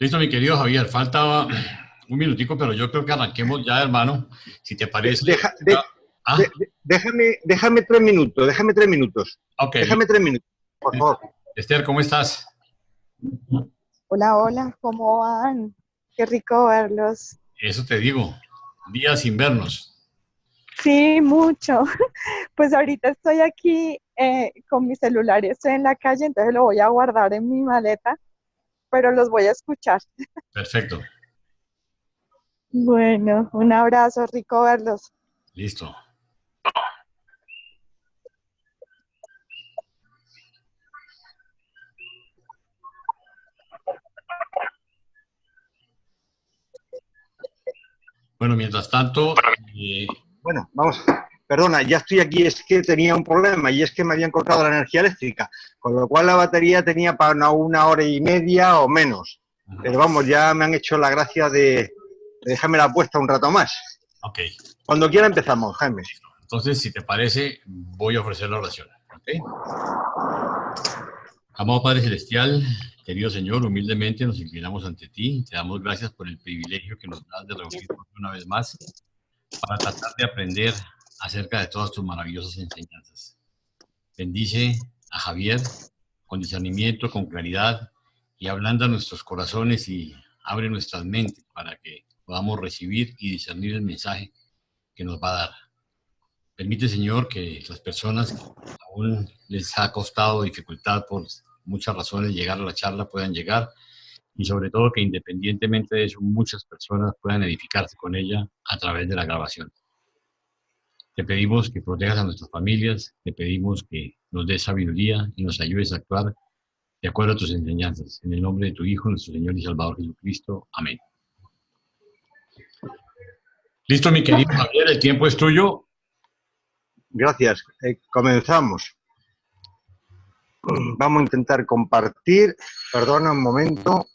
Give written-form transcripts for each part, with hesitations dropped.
Listo, mi querido Javier, falta un minutico, pero yo creo que arranquemos ya, hermano, si te parece. Deja, Ah, déjame 3 minutos, déjame 3 minutos. ok, Déjame 3 minutos, por favor. Esther, ¿cómo estás? Hola, hola, ¿cómo van? Qué rico verlos. Eso te digo, días sin vernos. Sí, mucho. Pues ahorita estoy aquí con mi celular y estoy en la calle, entonces lo voy a guardar en mi maleta, pero los voy a escuchar. Perfecto, Bueno, un abrazo, rico verlos. listo. Bueno, mientras tanto, Bueno, vamos. Perdona, ya estoy aquí, es que tenía un problema y es que me habían cortado la energía eléctrica, con lo cual la batería tenía para una hora y media o menos. Pero vamos, ya me han hecho la gracia de dejarme la puesta un rato más. ok. Cuando quiera empezamos, Jaime. Entonces, si te parece, voy a ofrecer la oración. ¿Okay? Amado Padre Celestial, querido Señor, humildemente nos inclinamos ante ti. Te damos gracias por el privilegio que nos das de reunirnos una vez más para tratar de aprender acerca de todas tus maravillosas enseñanzas. Bendice a Javier con discernimiento, con claridad y ablanda nuestros corazones y abre nuestras mentes para que podamos recibir y discernir el mensaje que nos va a dar. Permite, Señor, que las personas que aún les ha costado dificultad por muchas razones llegar a la charla puedan llegar y sobre todo que independientemente de eso muchas personas puedan edificarse con ella a través de la grabación. Te pedimos que protejas a nuestras familias, te pedimos que nos des sabiduría y nos ayudes a actuar de acuerdo a tus enseñanzas. En el nombre de tu Hijo, nuestro Señor y Salvador Jesucristo. Amén. Listo, mi querido Javier, el tiempo es tuyo. Gracias. Comenzamos. Vamos a intentar compartir. Perdona un momento.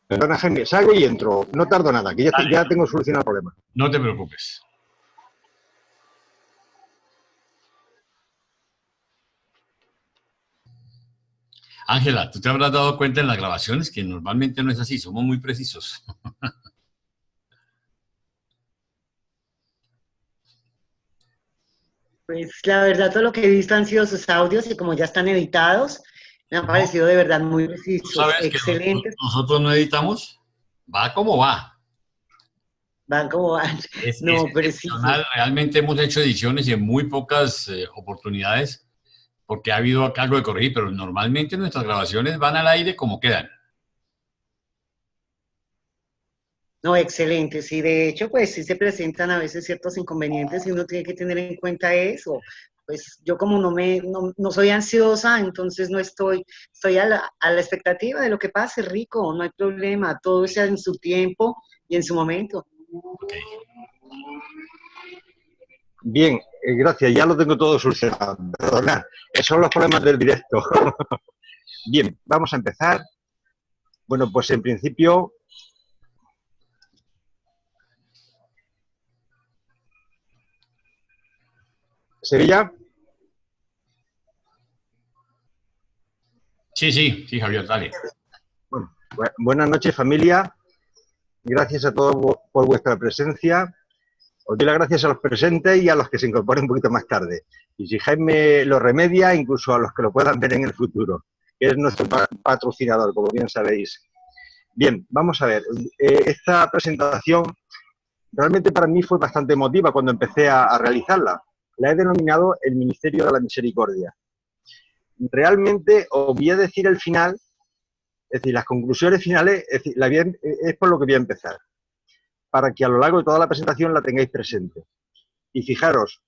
Perdona, Jaime, salgo y entro. No tardo nada, que ya tengo solucionado el problema. No te preocupes. Ángela, tú te habrás dado cuenta en las grabaciones que normalmente no es así, somos muy precisos. Pues la verdad, todo lo que he visto han sido sus audios y como ya están editados, me han parecido de verdad muy ¿Tú precisos, sabes que excelentes, nosotros no editamos? Va como va. van como van, Es no, precisos. excepcional. Realmente hemos hecho ediciones y en muy pocas oportunidades porque ha habido algo de corregir, pero normalmente nuestras grabaciones van al aire como quedan. No, excelentes. Y de hecho, pues sí se presentan a veces ciertos inconvenientes y uno tiene que tener en cuenta eso. Pues yo como no soy ansiosa, entonces no estoy a la expectativa de lo que pase, rico, no hay problema, todo sea en su tiempo y en su momento. Okay. Bien, gracias, ya lo tengo todo solucionado. Perdonad, esos son los problemas del directo. Bien, vamos a empezar. Bueno, pues en principio... ¿Sevilla? Sí, Javier, dale. Bueno, buenas noches, familia. Gracias a todos por vuestra presencia. Os doy las gracias a los presentes y a los que se incorporen un poquito más tarde. Y si Jaime lo remedia, incluso a los que lo puedan ver en el futuro, que es nuestro patrocinador, como bien sabéis. Bien, vamos a ver. Esta presentación realmente para mí fue bastante emotiva cuando empecé a realizarla. La he denominado el Ministerio de la Misericordia. Realmente os voy a decir el final Es decir, las conclusiones finales, es decir, es por lo que voy a empezar, para que a lo largo de toda la presentación la tengáis presente. Y fijaros,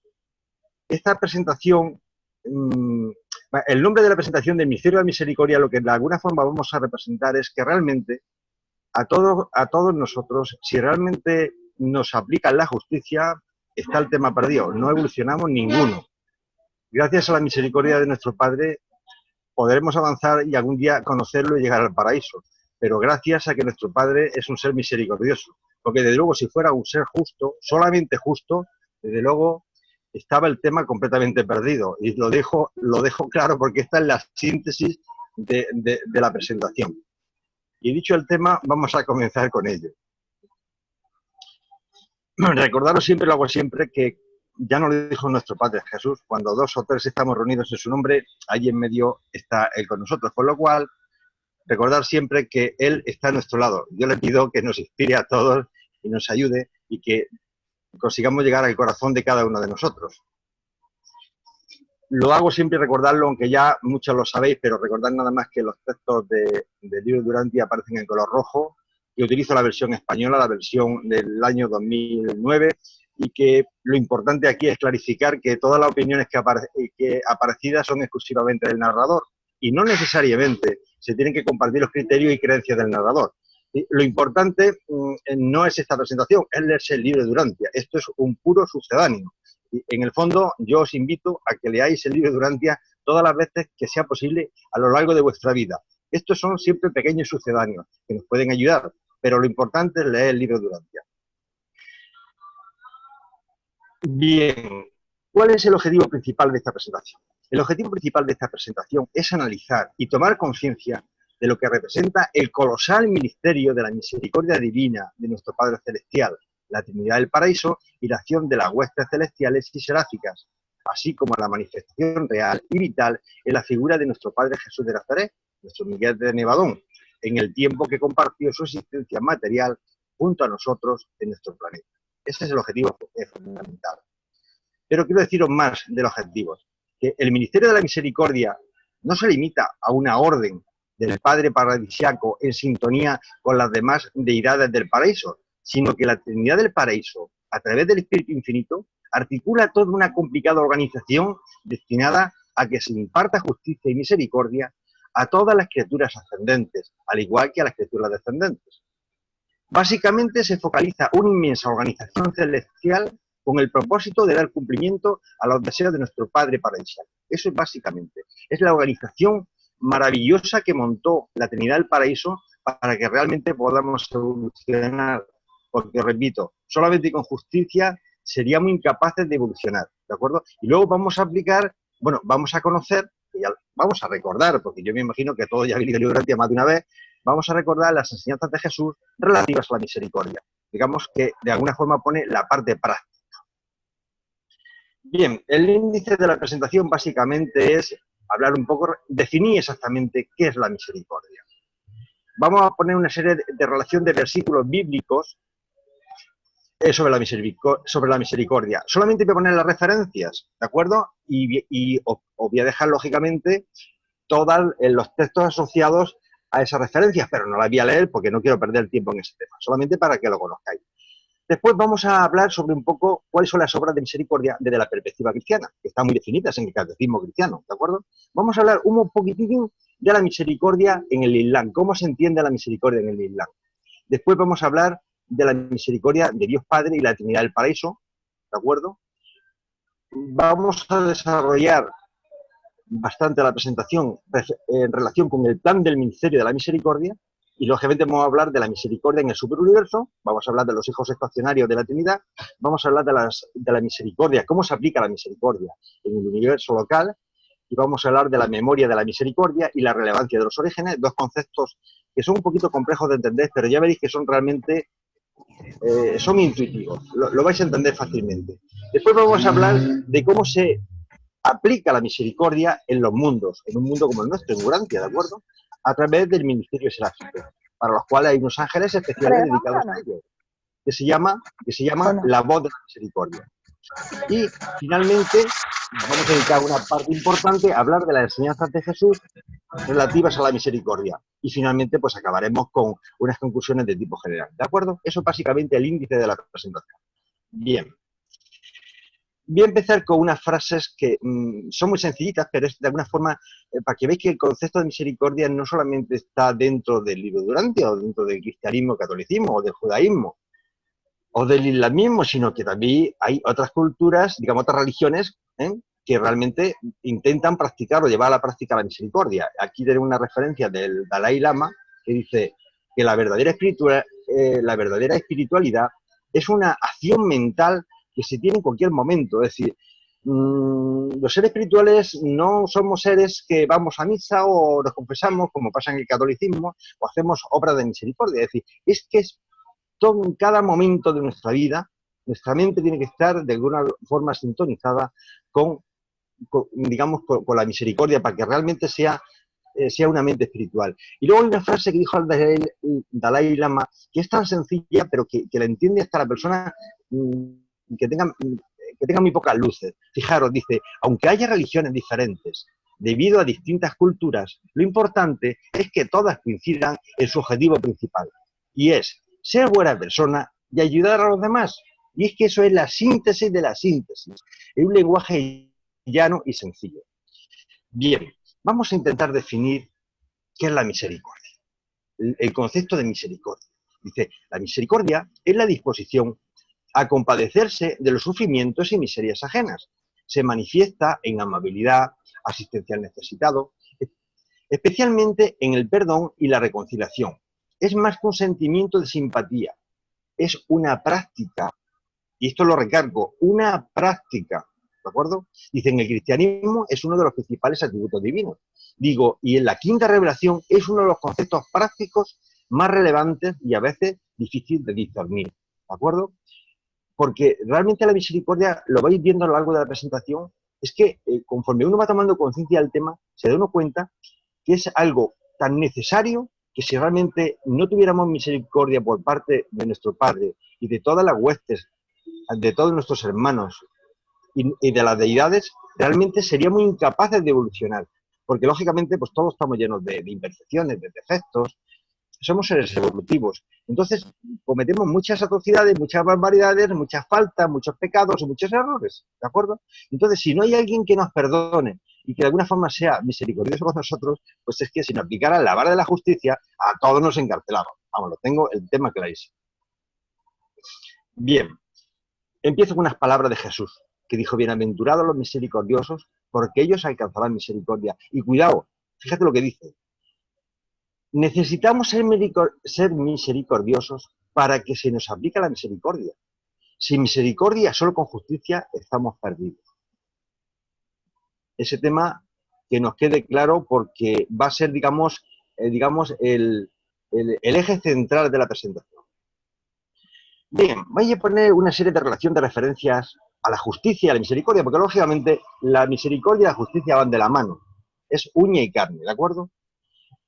esta presentación, el nombre de la presentación del Misterio de la Misericordia, lo que de alguna forma vamos a representar es que realmente a todos nosotros, si realmente nos aplica la justicia, está el tema perdido, no evolucionamos ninguno. Gracias a la misericordia de nuestro Padre podremos avanzar y algún día conocerlo y llegar al paraíso, pero gracias a que nuestro Padre es un ser misericordioso, porque desde luego si fuera un ser justo, solamente justo, desde luego estaba el tema completamente perdido, y lo dejo claro porque esta es la síntesis de la presentación. Y dicho el tema, vamos a comenzar con ello. Recordaros siempre, lo hago siempre, que ya nos lo dijo nuestro Padre Jesús, cuando 2 o 3 estamos reunidos en su nombre, ahí en medio está Él con nosotros, con lo cual, recordar siempre que Él está a nuestro lado. Yo le pido que nos inspire a todos y nos ayude y que consigamos llegar al corazón de cada uno de nosotros. Lo hago siempre recordarlo, aunque ya muchos lo sabéis, pero recordad nada más que los textos del libro Duranti aparecen en color rojo, y utilizo la versión española, la versión del año 2009, y que lo importante aquí es clarificar que todas las opiniones que aparecidas son exclusivamente del narrador, y no necesariamente se tienen que compartir los criterios y creencias del narrador. Y lo importante no es esta presentación, es leerse el libro de Durantia. Esto es un puro sucedáneo. Y en el fondo, yo os invito a que leáis el libro de Durantia todas las veces que sea posible a lo largo de vuestra vida. Estos son siempre pequeños sucedáneos que nos pueden ayudar, pero lo importante es leer el libro de Durantia. Bien, ¿cuál es el objetivo principal de esta presentación? El objetivo principal de esta presentación es analizar y tomar conciencia de lo que representa el colosal ministerio de la misericordia divina de nuestro Padre Celestial, la Trinidad del Paraíso y la acción de las huestes celestiales y seráficas, así como la manifestación real y vital en la figura de nuestro Padre Jesús de Nazaret, nuestro Miguel de Nevadón, en el tiempo que compartió su existencia material junto a nosotros en nuestro planeta. Ese es el objetivo fundamental. Pero quiero deciros más del objetivo, que el ministerio de la misericordia no se limita a una orden del Padre Paradisiaco en sintonía con las demás deidades del paraíso, sino que la Trinidad del Paraíso, a través del Espíritu Infinito, articula toda una complicada organización destinada a que se imparta justicia y misericordia a todas las criaturas ascendentes, al igual que a las criaturas descendentes. Básicamente se focaliza una inmensa organización celestial con el propósito de dar cumplimiento a los deseos de nuestro Padre Paradisiaco. Eso es básicamente. Es la organización maravillosa que montó la Trinidad del Paraíso para que realmente podamos evolucionar. Porque, repito, solamente con justicia seríamos incapaces de evolucionar, ¿de acuerdo? Y luego vamos a aplicar, bueno, vamos a conocer, vamos a recordar, porque yo me imagino que todos ya habéis leído Durantia más de una vez, vamos a recordar las enseñanzas de Jesús relativas a la misericordia. Digamos que de alguna forma pone la parte práctica. Bien, el índice de la presentación básicamente es hablar un poco, definir exactamente qué es la misericordia. Vamos a poner una serie de relación de versículos bíblicos sobre la misericordia. Solamente voy a poner las referencias, ¿de acuerdo? Y os voy a dejar, lógicamente, todos los textos asociados a esas referencias, pero no las voy a leer porque no quiero perder tiempo en ese tema, solamente para que lo conozcáis. Después vamos a hablar sobre un poco cuáles son las obras de misericordia desde la perspectiva cristiana, que están muy definidas en el catecismo cristiano, ¿de acuerdo? Vamos a hablar un poquitín de la misericordia en el Islam, cómo se entiende la misericordia en el Islam. Después vamos a hablar de la misericordia de Dios Padre y la Trinidad del Paraíso, ¿de acuerdo? Vamos a desarrollar bastante la presentación en relación con el plan del ministerio de la misericordia y, lógicamente, vamos a hablar de la misericordia en el superuniverso, vamos a hablar de los hijos estacionarios de la Trinidad, vamos a hablar de la misericordia, cómo se aplica la misericordia en el universo local, y vamos a hablar de la memoria de la misericordia y la relevancia de los orígenes, dos conceptos que son un poquito complejos de entender, pero ya veréis que son realmente son intuitivos, lo vais a entender fácilmente. Después vamos a hablar de cómo se aplica la misericordia en los mundos, en un mundo como el nuestro, en Durantia, ¿de acuerdo? A través del ministerio seráfico, para los cuales hay unos ángeles especiales dedicados a ellos, que se llama la voz de la misericordia. Y, finalmente, vamos a dedicar una parte importante a hablar de las enseñanzas de Jesús relativas a la misericordia. y finalmente pues acabaremos con unas conclusiones de tipo general, ¿de acuerdo? Eso es básicamente el índice de la presentación. Bien. Voy a empezar con unas frases que son muy sencillitas, pero es de alguna forma para que veáis que el concepto de misericordia no solamente está dentro del libro de Durantia o dentro del cristianismo, catolicismo o del judaísmo o del islamismo, sino que también hay otras culturas, digamos otras religiones, que realmente intentan practicar o llevar a la práctica la misericordia. Aquí tenemos una referencia del Dalai Lama que dice que la verdadera espiritualidad es una acción mental que se tiene en cualquier momento. Es decir, los seres espirituales no somos seres que vamos a misa o nos confesamos, como pasa en el catolicismo, o hacemos obras de misericordia. Es decir, es que es todo en cada momento de nuestra vida, nuestra mente tiene que estar de alguna forma sintonizada con la misericordia para que realmente sea una mente espiritual. Y luego hay una frase que dijo el Dalai Lama, que es tan sencilla, pero que la entiende hasta la persona que tenga muy pocas luces. Fijaros, dice, aunque haya religiones diferentes, debido a distintas culturas, lo importante es que todas coincidan en su objetivo principal, y es ser buena persona y ayudar a los demás. Y es que eso es la síntesis de la síntesis, en un lenguaje llano y sencillo. Bien, vamos a intentar definir qué es la misericordia, el concepto de misericordia. Dice, la misericordia es la disposición a compadecerse de los sufrimientos y miserias ajenas. Se manifiesta en amabilidad, asistencia al necesitado, especialmente en el perdón y la reconciliación. Es más que un sentimiento de simpatía, es una práctica, y esto lo recargo, una práctica, ¿de acuerdo? Dice, en el cristianismo es uno de los principales atributos divinos. Digo, y en la quinta revelación es uno de los conceptos prácticos más relevantes y a veces difícil de discernir, ¿de acuerdo? Porque realmente la misericordia, lo vais viendo a lo largo de la presentación, es que conforme uno va tomando conciencia del tema, se da uno cuenta que es algo tan necesario que si realmente no tuviéramos misericordia por parte de nuestro Padre y de todas las huestes, de todos nuestros hermanos y de las deidades, realmente seríamos incapaces de evolucionar. Porque lógicamente pues todos estamos llenos de imperfecciones, de defectos, somos seres evolutivos. Entonces cometemos muchas atrocidades, muchas barbaridades, muchas faltas, muchos pecados y muchos errores, ¿de acuerdo? Entonces, si no hay alguien que nos perdone y que de alguna forma sea misericordioso con nosotros, pues es que si nos aplicara la vara de la justicia, a todos nos encarcelamos. Vamos, lo tengo el tema clarísimo. Bien, empiezo con unas palabras de Jesús, que dijo, bienaventurados los misericordiosos, porque ellos alcanzarán misericordia. Y cuidado, fíjate lo que dice. Necesitamos ser misericordiosos para que se nos aplique la misericordia. Sin misericordia, solo con justicia, estamos perdidos. Ese tema que nos quede claro porque va a ser, digamos, el eje central de la presentación. Bien, voy a poner una serie de relación de referencias a la justicia y a la misericordia, porque lógicamente la misericordia y la justicia van de la mano. Es uña y carne, ¿de acuerdo?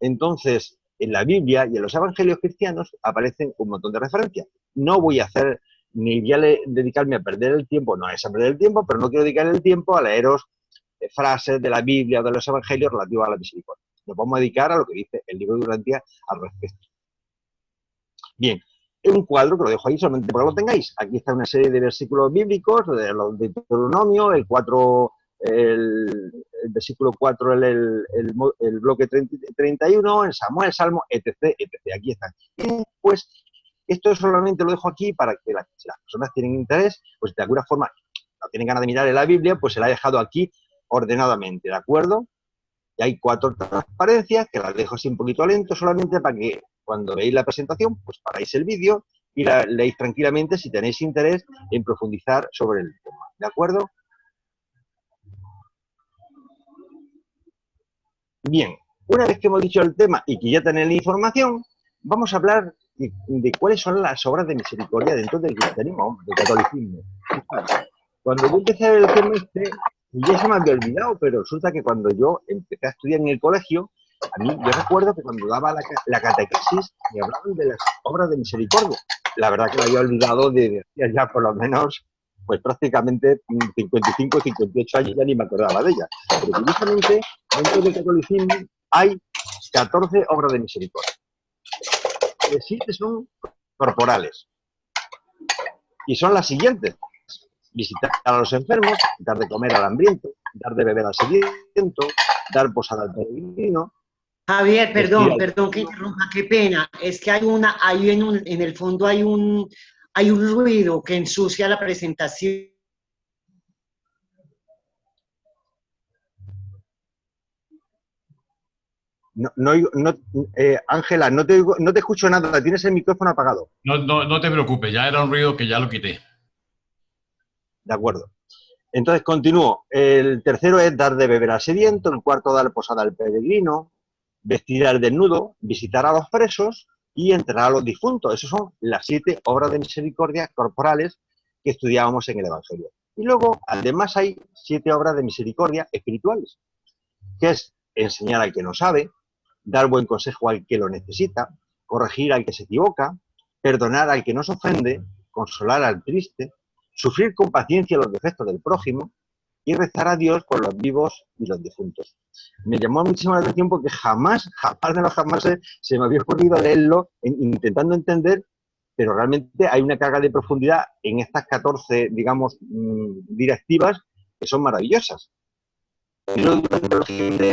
Entonces, en la Biblia y en los evangelios cristianos aparecen un montón de referencias. No voy a hacer, ni voy a dedicarme a perder el tiempo, no es a perder el tiempo, pero no quiero dedicar el tiempo a leeros frases de la Biblia o de los evangelios relativas a la misericordia. Nos vamos a dedicar a lo que dice el libro de Durantia al respecto. Bien, es un cuadro que lo dejo ahí solamente para que lo tengáis. Aquí está una serie de versículos bíblicos, de los de Deuteronomio, el versículo 4, el bloque 31, el Samuel, Salmo, etc, etc. Aquí están. Y pues esto solamente lo dejo aquí para que si las personas tienen interés, pues de alguna forma no tienen ganas de mirar en la Biblia, pues se la he dejado aquí ordenadamente, ¿de acuerdo? Y hay 4 transparencias que las dejo así un poquito lento solamente para que cuando veáis la presentación, pues paráis el vídeo y la leéis tranquilamente si tenéis interés en profundizar sobre el tema, ¿de acuerdo? Bien, una vez que hemos dicho el tema y que ya tenéis la información, vamos a hablar de cuáles son las obras de misericordia dentro del cristianismo, del catolicismo. Cuando yo empecé a ver el tema ya se me había olvidado, pero resulta que cuando yo empecé a estudiar en el colegio, a mí yo recuerdo que cuando daba la catequesis me hablaban de las obras de misericordia. La verdad que me había olvidado de ya por lo menos, pues prácticamente 55, 58 años ya ni me acordaba de ella. Pero curiosamente, dentro del catolicismo hay 14 obras de misericordia. 7 son corporales. Y son las siguientes: visitar a los enfermos, dar de comer al hambriento, dar de beber al sediento, dar posada al peregrino. Javier, perdón que interrumpa, qué pena. Es que en el fondo hay un ruido que ensucia la presentación. Ángela, no te escucho nada, tienes el micrófono apagado. No te preocupes, ya era un ruido que ya lo quité. De acuerdo. Entonces continúo. El tercero es dar de beber al sediento, el cuarto dar posada al peregrino, vestir al desnudo, visitar a los presos y enterrar a los difuntos. Esas son las 7 obras de misericordia corporales que estudiábamos en el Evangelio. Y luego, además, hay 7 obras de misericordia espirituales, que es enseñar al que no sabe, dar buen consejo al que lo necesita, corregir al que se equivoca, perdonar al que nos ofende, consolar al triste, sufrir con paciencia los defectos del prójimo y rezar a Dios por los vivos y los difuntos. Me llamó muchísimo la atención porque jamás se me había ocurrido leerlo intentando entender, pero realmente hay una carga de profundidad en estas 14, digamos, directivas que son maravillosas. Y luego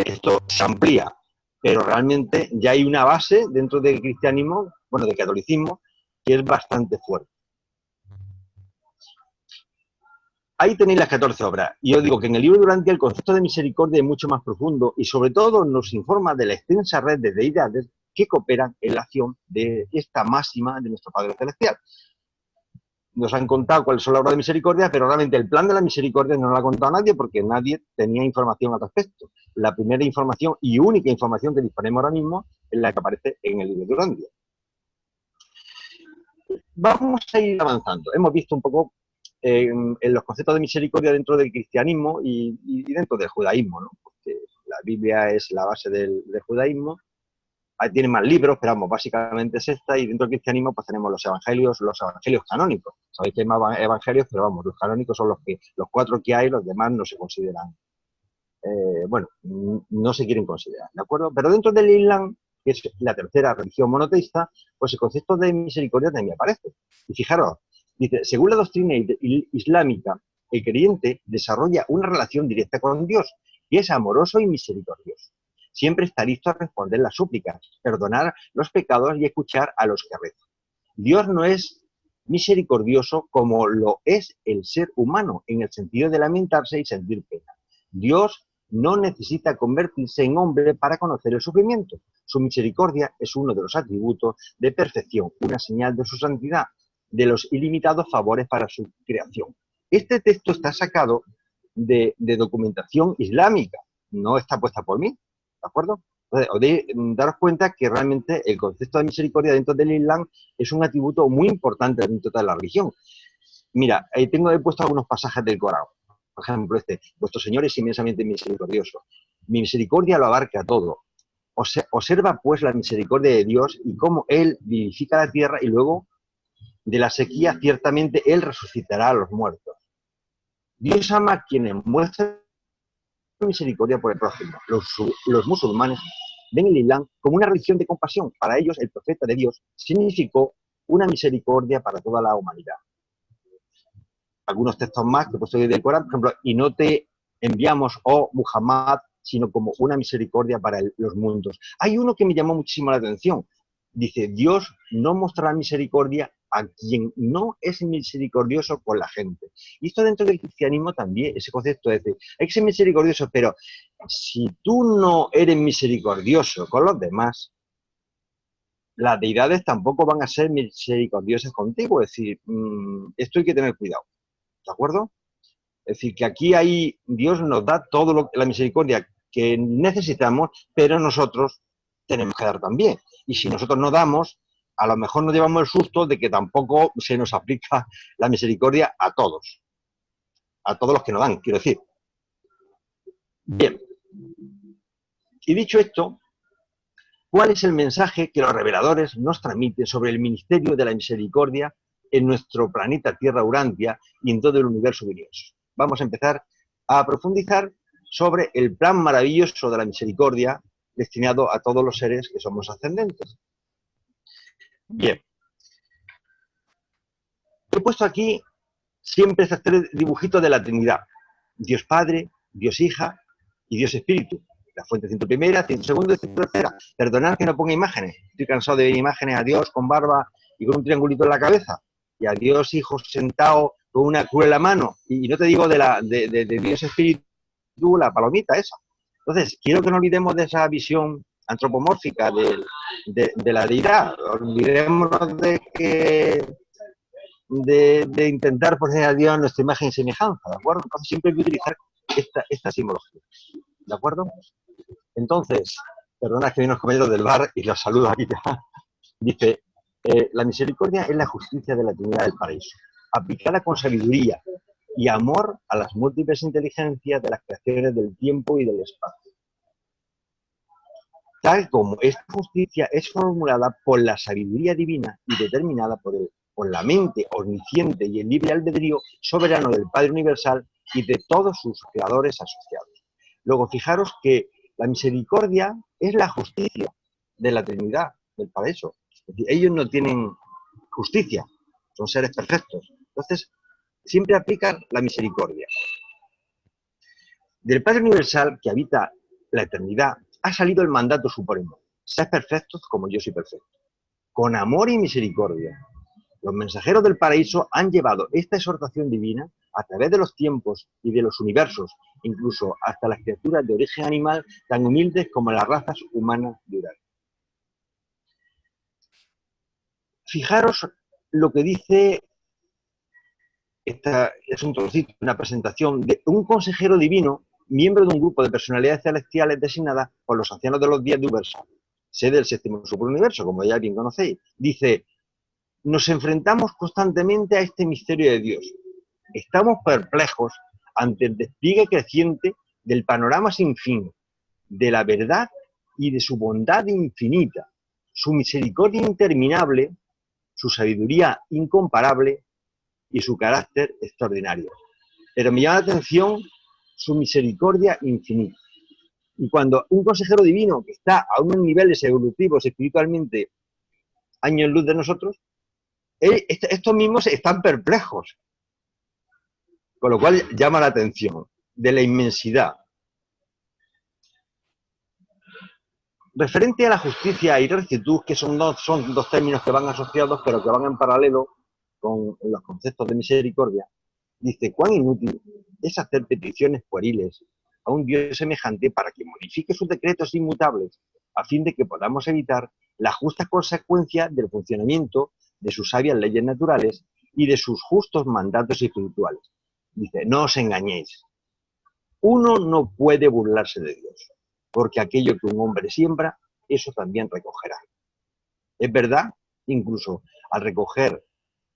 esto se amplía, pero realmente ya hay una base dentro del cristianismo, bueno, del catolicismo, que es bastante fuerte. Ahí tenéis las 14 obras. Y os digo que en el libro Durantia el concepto de misericordia es mucho más profundo y sobre todo nos informa de la extensa red de deidades que cooperan en la acción de esta máxima de nuestro Padre Celestial. Nos han contado cuáles son las obras de misericordia, pero realmente el plan de la misericordia no lo ha contado nadie porque nadie tenía información al respecto. La primera información y única información que disponemos ahora mismo es la que aparece en el libro Durantia. Vamos a ir avanzando. Hemos visto un poco en los conceptos de misericordia dentro del cristianismo y dentro del judaísmo, ¿no? Porque la Biblia es la base del judaísmo. Ahí tiene más libros, pero vamos, básicamente es esta, y dentro del cristianismo pues tenemos los evangelios canónicos. Sabéis que hay más evangelios, pero vamos, los canónicos son los 4 que hay, los demás no se consideran, no se quieren considerar, ¿de acuerdo? Pero dentro del Islam, que es la tercera religión monoteísta, pues el concepto de misericordia también aparece. Y fijaros, dice, según la doctrina islámica, el creyente desarrolla una relación directa con Dios, y es amoroso y misericordioso. Siempre está listo a responder las súplicas, perdonar los pecados y escuchar a los que rezan. Dios no es misericordioso como lo es el ser humano, en el sentido de lamentarse y sentir pena. Dios no necesita convertirse en hombre para conocer el sufrimiento. Su misericordia es uno de los atributos de perfección, una señal de su santidad, de los ilimitados favores para su creación. Este texto está sacado de documentación islámica, no está puesta por mí, ¿de acuerdo? Entonces, os de daros cuenta que realmente el concepto de misericordia dentro del Islam es un atributo muy importante dentro de la religión. Mira, he puesto algunos pasajes del Corán. Por ejemplo, vuestro Señor es inmensamente misericordioso. Mi misericordia lo abarca todo. Observa pues la misericordia de Dios y cómo Él vivifica la tierra y luego de la sequía ciertamente Él resucitará a los muertos. Dios ama a quienes muestran misericordia por el prójimo. Los musulmanes ven el Islam como una religión de compasión. Para ellos, el profeta de Dios significó una misericordia para toda la humanidad. Algunos textos más que he puesto del Corán, por ejemplo, y no te enviamos, oh Muhammad, sino como una misericordia para los mundos. Hay uno que me llamó muchísimo la atención. Dice, Dios no mostrará misericordia a quien no es misericordioso con la gente. Y esto dentro del cristianismo también, ese concepto de decir, hay que ser misericordioso, pero si tú no eres misericordioso con los demás, las deidades tampoco van a ser misericordiosas contigo. Es decir, esto hay que tener cuidado, ¿de acuerdo? Es decir, que aquí Dios nos da todo la misericordia que necesitamos, pero nosotros tenemos que dar también. Y si nosotros no damos, a lo mejor nos llevamos el susto de que tampoco se nos aplica la misericordia a todos los que nos dan, quiero decir. Bien. Y dicho esto, ¿cuál es el mensaje que los reveladores nos transmiten sobre el ministerio de la misericordia en nuestro planeta Tierra Urantia y en todo el universo universo? Vamos a empezar a profundizar sobre el plan maravilloso de la misericordia destinado a todos los seres que somos ascendentes. Bien. He puesto aquí siempre estos 3 dibujitos de la Trinidad. Dios Padre, Dios Hija y Dios Espíritu. La fuente 101, 102 y 103. Perdonad que no ponga imágenes. Estoy cansado de ver imágenes a Dios con barba y con un triangulito en la cabeza. Y a Dios Hijo sentado con una cruz en la mano. Y no te digo de Dios Espíritu, la palomita esa. Entonces, quiero que no olvidemos de esa visión antropomórfica de la deidad. Olvidémonos de intentar poner a Dios en nuestra imagen y semejanza, ¿de acuerdo? Entonces siempre hay que utilizar esta simbología, ¿de acuerdo? Entonces, perdona que vienen los compañeros del bar y los saludo aquí. Dice, la misericordia es la justicia de la Trinidad del paraíso, aplicada con sabiduría y amor a las múltiples inteligencias de las creaciones del tiempo y del espacio. Tal como esta justicia es formulada por la sabiduría divina y determinada por la mente omnisciente y el libre albedrío soberano del Padre Universal y de todos sus creadores asociados. Luego, fijaros que la misericordia es la justicia de la Trinidad, del paraíso. Es decir, ellos no tienen justicia, son seres perfectos. Entonces, siempre aplican la misericordia. Del Padre Universal, que habita la eternidad, ha salido el mandato supremo: sed perfectos como yo soy perfecto. Con amor y misericordia, los mensajeros del paraíso han llevado esta exhortación divina a través de los tiempos y de los universos, incluso hasta las criaturas de origen animal tan humildes como las razas humanas de Urano. Fijaros lo que dice, esta es un trocito, una presentación de un consejero divino, miembro de un grupo de personalidades celestiales designadas por los ancianos de los días de Ubersal, sede del séptimo superuniverso, como ya bien conocéis. Dice: nos enfrentamos constantemente a este misterio de Dios. Estamos perplejos ante el despliegue creciente del panorama sin fin, de la verdad y de su bondad infinita, su misericordia interminable, su sabiduría incomparable y su carácter extraordinario. Pero me llama la atención su misericordia infinita. Y cuando un consejero divino que está a unos niveles evolutivos espiritualmente años luz de nosotros, estos mismos están perplejos, con lo cual llama la atención de la inmensidad. Referente a la justicia y rectitud, que son dos términos que van asociados, pero que van en paralelo con los conceptos de misericordia, dice: cuán inútil es hacer peticiones pueriles a un Dios semejante para que modifique sus decretos inmutables, a fin de que podamos evitar las justas consecuencias del funcionamiento de sus sabias leyes naturales y de sus justos mandatos espirituales. Dice: no os engañéis. Uno no puede burlarse de Dios, porque aquello que un hombre siembra, eso también recogerá. Es verdad, incluso al recoger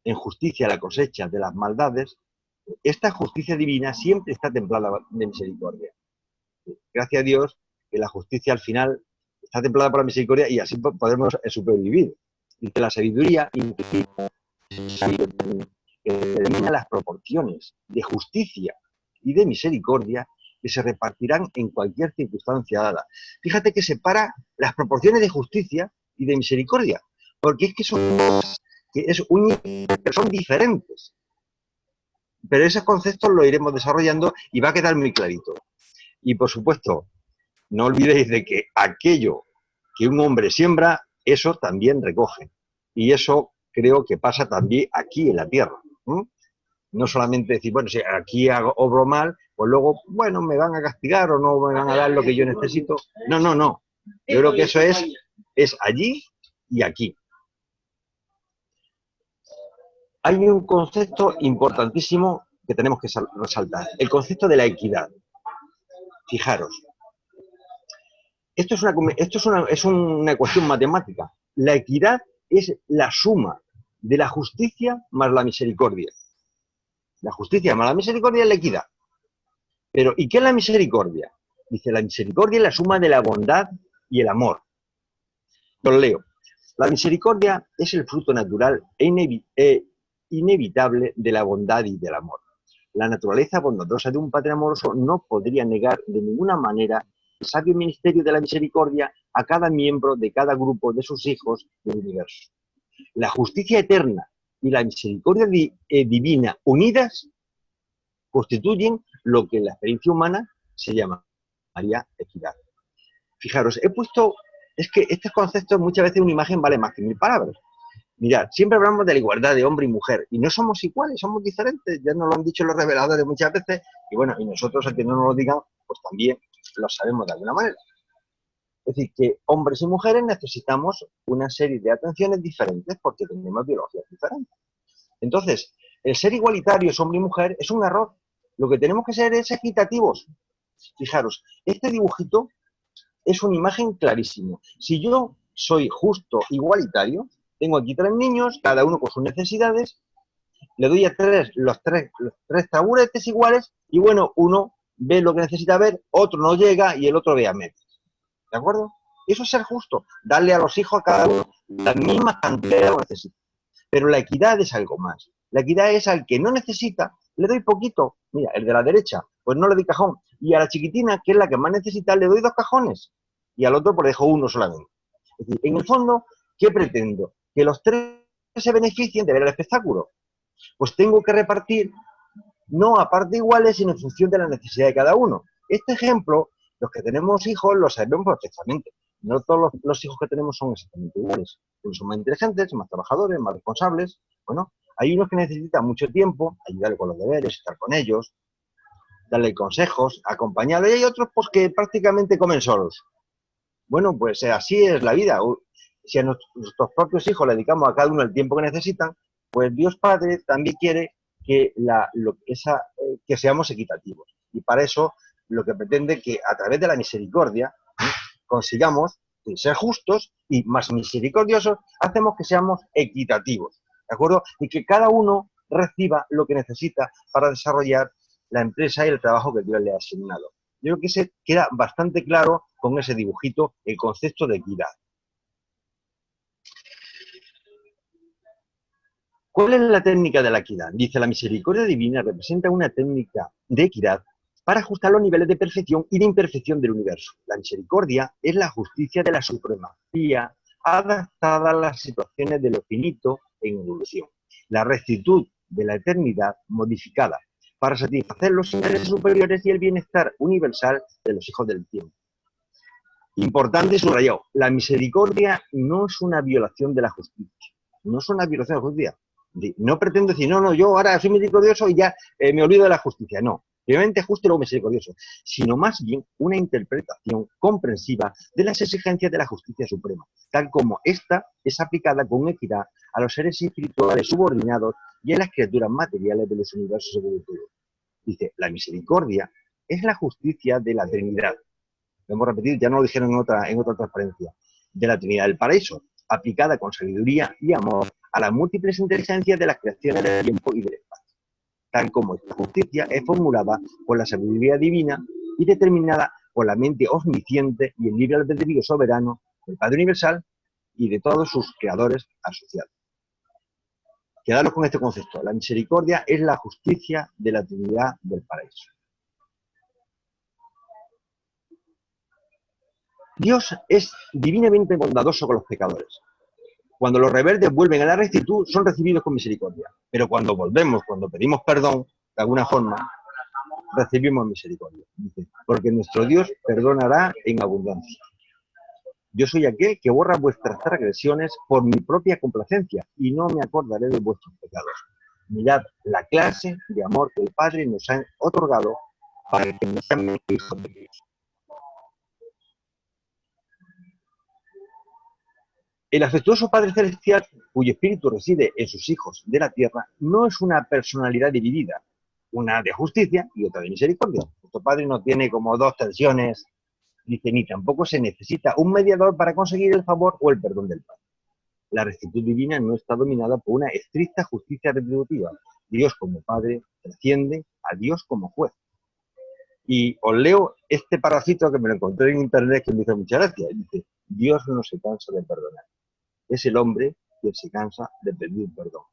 en justicia la cosecha de las maldades, esta justicia divina siempre está templada de misericordia. Gracias a Dios que la justicia al final está templada por la misericordia y así podemos supervivir. Dice: la sabiduría que determina las proporciones de justicia y de misericordia que se repartirán en cualquier circunstancia dada. Fíjate que separa las proporciones de justicia y de misericordia, porque es que son cosas que son diferentes. Pero esos conceptos los iremos desarrollando y va a quedar muy clarito. Y por supuesto, no olvidéis de que aquello que un hombre siembra, eso también recoge. Y eso creo que pasa también aquí en la tierra. No solamente decir, bueno, si aquí obro mal, pues luego, bueno, me van a castigar o no me van a dar lo que yo necesito. No, no, no. Yo creo que eso es allí y aquí. Hay un concepto importantísimo que tenemos que resaltar, el concepto de la equidad. Fijaros, esto es una cuestión matemática. La equidad es la suma de la justicia más la misericordia. La justicia más la misericordia es la equidad. Pero, ¿y qué es la misericordia? Dice: la misericordia es la suma de la bondad y el amor. Os leo. La misericordia es el fruto natural e inevitable de la bondad y del amor. La naturaleza bondadosa de un padre amoroso no podría negar de ninguna manera sabio ministerio de la misericordia a cada miembro de cada grupo de sus hijos del universo. La justicia eterna y la misericordia divina unidas constituyen lo que en la experiencia humana se llamaría equidad. Fijaros, es que estos conceptos muchas veces una imagen vale más que 1000 palabras. Mirad, siempre hablamos de la igualdad de hombre y mujer, y no somos iguales, somos diferentes, ya nos lo han dicho los reveladores muchas veces, y bueno, y nosotros, a que no nos lo digan, pues también lo sabemos de alguna manera. Es decir, que hombres y mujeres necesitamos una serie de atenciones diferentes porque tenemos biologías diferentes. Entonces, el ser igualitarios, hombre y mujer, es un error. Lo que tenemos que ser es equitativos. Fijaros, este dibujito es una imagen clarísima. Si yo soy justo, igualitario, tengo aquí 3 niños, cada uno con sus necesidades, le doy a los tres taburetes iguales, y bueno, uno ve lo que necesita ver, otro no llega y el otro ve a medias. ¿De acuerdo? Eso es ser justo, darle a los hijos a cada uno la misma cantidad de lo que necesita. Pero la equidad es algo más. La equidad es al que no necesita, le doy poquito. Mira, el de la derecha, pues no le doy cajón. Y a la chiquitina, que es la que más necesita, le doy 2 cajones. Y al otro, pues le dejo uno solamente. Es decir, en el fondo, ¿qué pretendo? Que los 3 se beneficien de ver el espectáculo. Pues tengo que repartir, no a partes iguales, sino en función de la necesidad de cada uno. Este ejemplo, los que tenemos hijos lo sabemos perfectamente. No todos los hijos que tenemos son exactamente iguales. Unos son más inteligentes, más trabajadores, más responsables. Bueno, hay unos que necesitan mucho tiempo, ayudarle con los deberes, estar con ellos, darle consejos, acompañarle, y hay otros pues que prácticamente comen solos. Bueno, pues así es la vida. Si a nuestros propios hijos le dedicamos a cada uno el tiempo que necesitan, pues Dios Padre también quiere que, que seamos equitativos. Y para eso lo que pretende que a través de la misericordia consigamos ser justos y más misericordiosos, hacemos que seamos equitativos, ¿de acuerdo? Y que cada uno reciba lo que necesita para desarrollar la empresa y el trabajo que Dios le ha asignado. Yo creo que se queda bastante claro con ese dibujito el concepto de equidad. ¿Cuál es la técnica de la equidad? Dice, la misericordia divina representa una técnica de equidad para ajustar los niveles de perfección y de imperfección del universo. La misericordia es la justicia de la supremacía adaptada a las situaciones de lo finito en evolución. La rectitud de la eternidad modificada para satisfacer los intereses superiores y el bienestar universal de los hijos del tiempo. Importante subrayado, la misericordia no es una violación de la justicia. No es una violación de la justicia. No pretendo decir, no, yo ahora soy misericordioso y ya me olvido de la justicia. No, primeramente justo y luego misericordioso. Sino más bien una interpretación comprensiva de las exigencias de la justicia suprema, tal como ésta es aplicada con equidad a los seres espirituales subordinados y a las criaturas materiales de los universos evolutivos. Dice, la misericordia es la justicia de la Trinidad. Lo hemos repetido, ya no lo dijeron en otra transparencia. De la Trinidad del Paraíso, aplicada con sabiduría y amor a las múltiples inteligencias de las creaciones del tiempo y del espacio. Tal como esta justicia es formulada por la sabiduría divina y determinada por la mente omnisciente y el libre albedrío soberano del Padre Universal y de todos sus creadores asociados. Quedaros con este concepto. La misericordia es la justicia de la Trinidad del Paraíso. Dios es divinamente bondadoso con los pecadores. Cuando los rebeldes vuelven a la rectitud, son recibidos con misericordia. Pero cuando volvemos, cuando pedimos perdón, de alguna forma, recibimos misericordia. Dice, porque nuestro Dios perdonará en abundancia. Yo soy aquel que borra vuestras transgresiones por mi propia complacencia y no me acordaré de vuestros pecados. Mirad la clase de amor que el Padre nos ha otorgado para que nos llamen hijos de Dios. El afectuoso Padre Celestial, cuyo espíritu reside en sus hijos de la tierra, no es una personalidad dividida, una de justicia y otra de misericordia. Nuestro Padre no tiene como 2 tensiones, dice, ni tampoco se necesita un mediador para conseguir el favor o el perdón del Padre. La rectitud divina no está dominada por una estricta justicia retributiva. Dios como Padre trasciende a Dios como juez. Y os leo este parrafito que me lo encontré en internet que me hizo mucha gracia. Dice, Dios no se cansa de perdonar. Es el hombre quien se cansa de pedir perdón.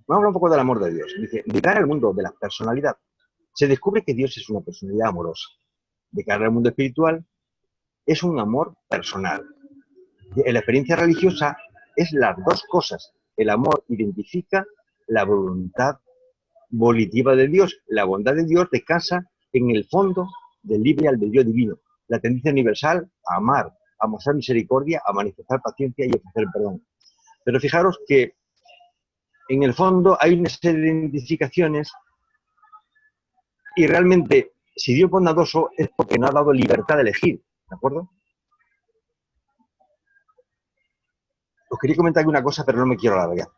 Vamos a hablar un poco del amor de Dios. Dice, de cara al mundo de la personalidad, se descubre que Dios es una personalidad amorosa. De cara al mundo espiritual, es un amor personal. En la experiencia religiosa es las dos cosas. El amor identifica la voluntad volitiva de Dios. La bondad de Dios descansa en el fondo del libre albedrío divino. La tendencia universal a amar, a mostrar misericordia, a manifestar paciencia y ofrecer perdón. Pero fijaros que en el fondo hay una serie de identificaciones y realmente si Dios es bondadoso es porque nos ha dado libertad de elegir, ¿de acuerdo? Os quería comentar una cosa, pero no me quiero alargar.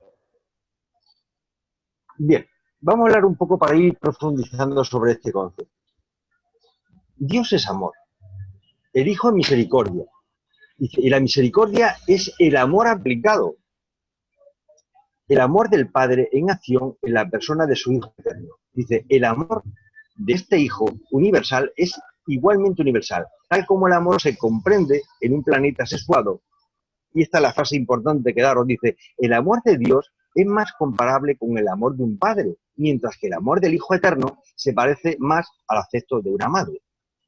Bien, vamos a hablar un poco para ir profundizando sobre este concepto. Dios es amor, el Hijo es misericordia, y la misericordia es el amor aplicado, el amor del Padre en acción en la persona de su Hijo eterno. Dice, el amor de este Hijo universal es igualmente universal, tal como el amor se comprende en un planeta sexuado. Y esta es la frase importante que daros, dice, el amor de Dios es más comparable con el amor de un padre, mientras que el amor del Hijo eterno se parece más al afecto de una madre.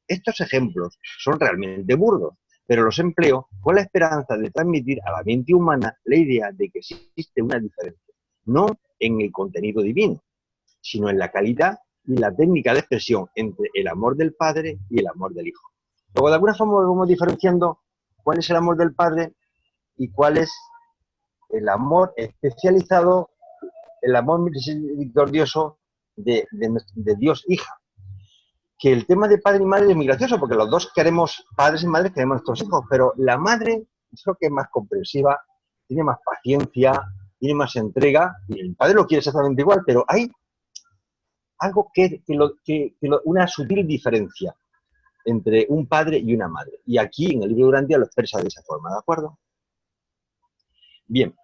Estos ejemplos son realmente burdos, pero los empleo con la esperanza de transmitir a la mente humana la idea de que existe una diferencia, no en el contenido divino, sino en la calidad y la técnica de expresión entre el amor del Padre y el amor del Hijo. Luego, de alguna forma, vamos diferenciando cuál es el amor del Padre y cuál es el amor especializado, el amor misericordioso de Dios hija. Que el tema de padre y madre es muy gracioso, porque los dos queremos, padres y madres queremos a nuestros hijos, pero la madre creo que es más comprensiva, tiene más paciencia, tiene más entrega, y el padre lo quiere exactamente igual, pero hay algo una sutil diferencia entre un padre y una madre. Y aquí en el libro de Urantia lo expresa de esa forma, ¿de acuerdo? Bien,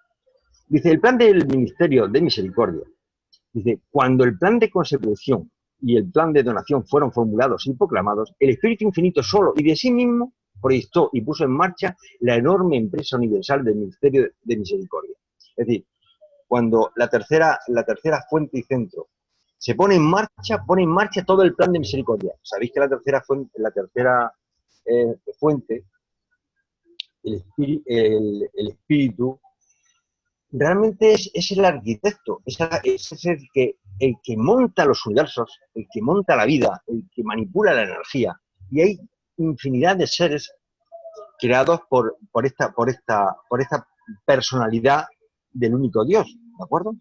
dice, el plan del Ministerio de Misericordia, dice, cuando el plan de consecución y el plan de donación fueron formulados y proclamados, el Espíritu Infinito solo y de sí mismo proyectó y puso en marcha la enorme empresa universal del Ministerio de Misericordia. Es decir, cuando la tercera fuente y centro se pone en marcha todo el plan de misericordia. Sabéis que la tercera fuente, el Espíritu, realmente es el arquitecto, es el que monta los universos, el que monta la vida, el que manipula la energía. Y hay infinidad de seres creados por esta personalidad del único Dios, ¿de acuerdo?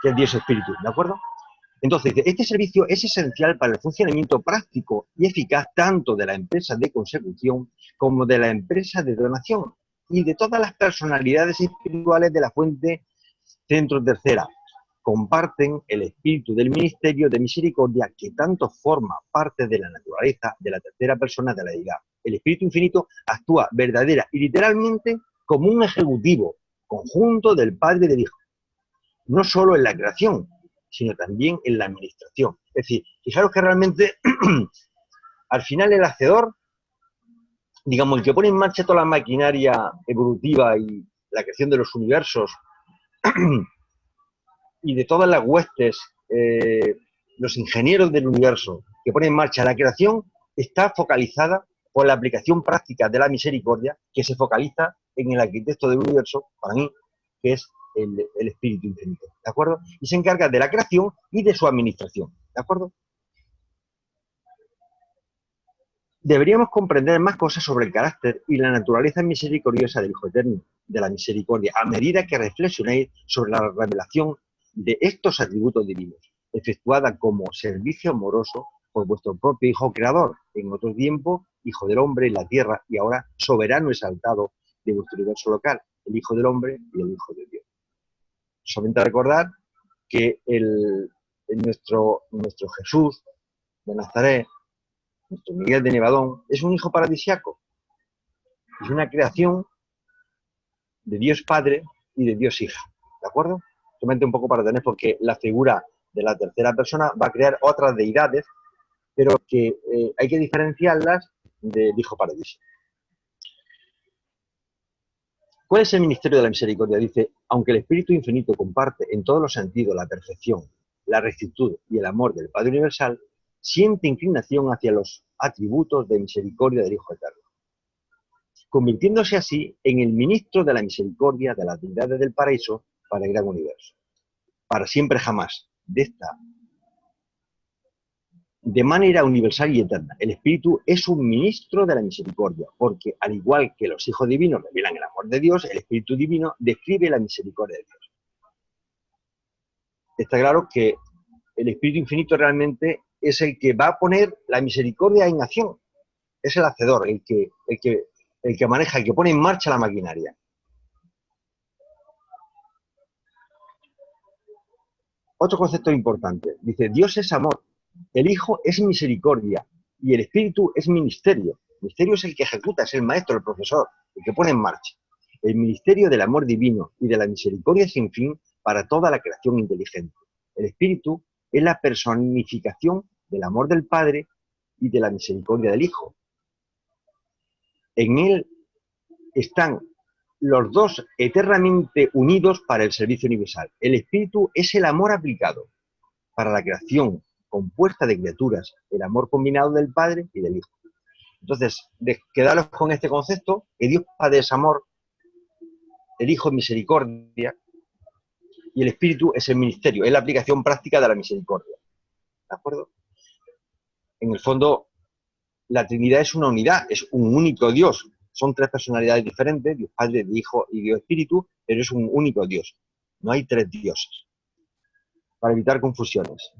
Que es Dios Espíritu, ¿de acuerdo? Entonces, este servicio es esencial para el funcionamiento práctico y eficaz tanto de la empresa de consecución como de la empresa de donación y de todas las personalidades espirituales de la fuente centro tercera. Comparten el espíritu del ministerio de misericordia que tanto forma parte de la naturaleza de la tercera persona de la deidad. El Espíritu Infinito actúa verdadera y literalmente como un ejecutivo conjunto del Padre y del Hijo, no solo en la creación, sino también en la administración. Es decir, fijaros que realmente al final el hacedor, digamos, el que pone en marcha toda la maquinaria evolutiva y la creación de los universos y de todas las huestes, los ingenieros del universo que ponen en marcha la creación, está focalizada por la aplicación práctica de la misericordia, que se focaliza en el arquitecto del universo, para mí, que es el Espíritu Infinito, ¿de acuerdo? Y se encarga de la creación y de su administración, ¿de acuerdo? Deberíamos comprender más cosas sobre el carácter y la naturaleza misericordiosa del Hijo Eterno, de la misericordia, a medida que reflexionéis sobre la revelación de estos atributos divinos, efectuada como servicio amoroso por vuestro propio Hijo Creador, en otro tiempo, Hijo del Hombre en la tierra, y ahora soberano exaltado de vuestro universo local, el Hijo del Hombre y el Hijo de Dios. Solamente recordar que nuestro Jesús de Nazaret, nuestro Miguel de Nevadón, es un hijo paradisiaco. Es una creación de Dios Padre y de Dios Hija. ¿De acuerdo? Solamente un poco para tener, porque la figura de la tercera persona va a crear otras deidades, pero que hay que diferenciarlas del hijo paradisiaco. ¿Cuál es el ministerio de la misericordia? Dice, aunque el Espíritu Infinito comparte en todos los sentidos la perfección, la rectitud y el amor del Padre Universal, siente inclinación hacia los atributos de misericordia del Hijo Eterno, convirtiéndose así en el ministro de la misericordia de las deidades del paraíso para el gran universo. Para siempre jamás, de manera universal y eterna. El Espíritu es un ministro de la misericordia, porque al igual que los hijos divinos revelan el amor de Dios, el Espíritu divino describe la misericordia de Dios. Está claro que el Espíritu Infinito realmente es el que va a poner la misericordia en acción. Es el hacedor, el que maneja, el que pone en marcha la maquinaria. Otro concepto importante. Dice, Dios es amor, el Hijo es misericordia y el Espíritu es ministerio. El ministerio es el que ejecuta, es el maestro, el profesor, el que pone en marcha. El ministerio del amor divino y de la misericordia sin fin para toda la creación inteligente. El Espíritu es la personificación del amor del Padre y de la misericordia del Hijo. En él están los dos eternamente unidos para el servicio universal. El Espíritu es el amor aplicado para la creación compuesta de criaturas, el amor combinado del Padre y del Hijo. Entonces, quedaros con este concepto, que Dios Padre es amor, el Hijo es misericordia y el Espíritu es el ministerio, es la aplicación práctica de la misericordia. ¿De acuerdo? En el fondo, la Trinidad es una unidad, es un único Dios. Son tres personalidades diferentes, Dios Padre, Dios Hijo y Dios Espíritu, pero es un único Dios. No hay tres dioses. Para evitar confusiones.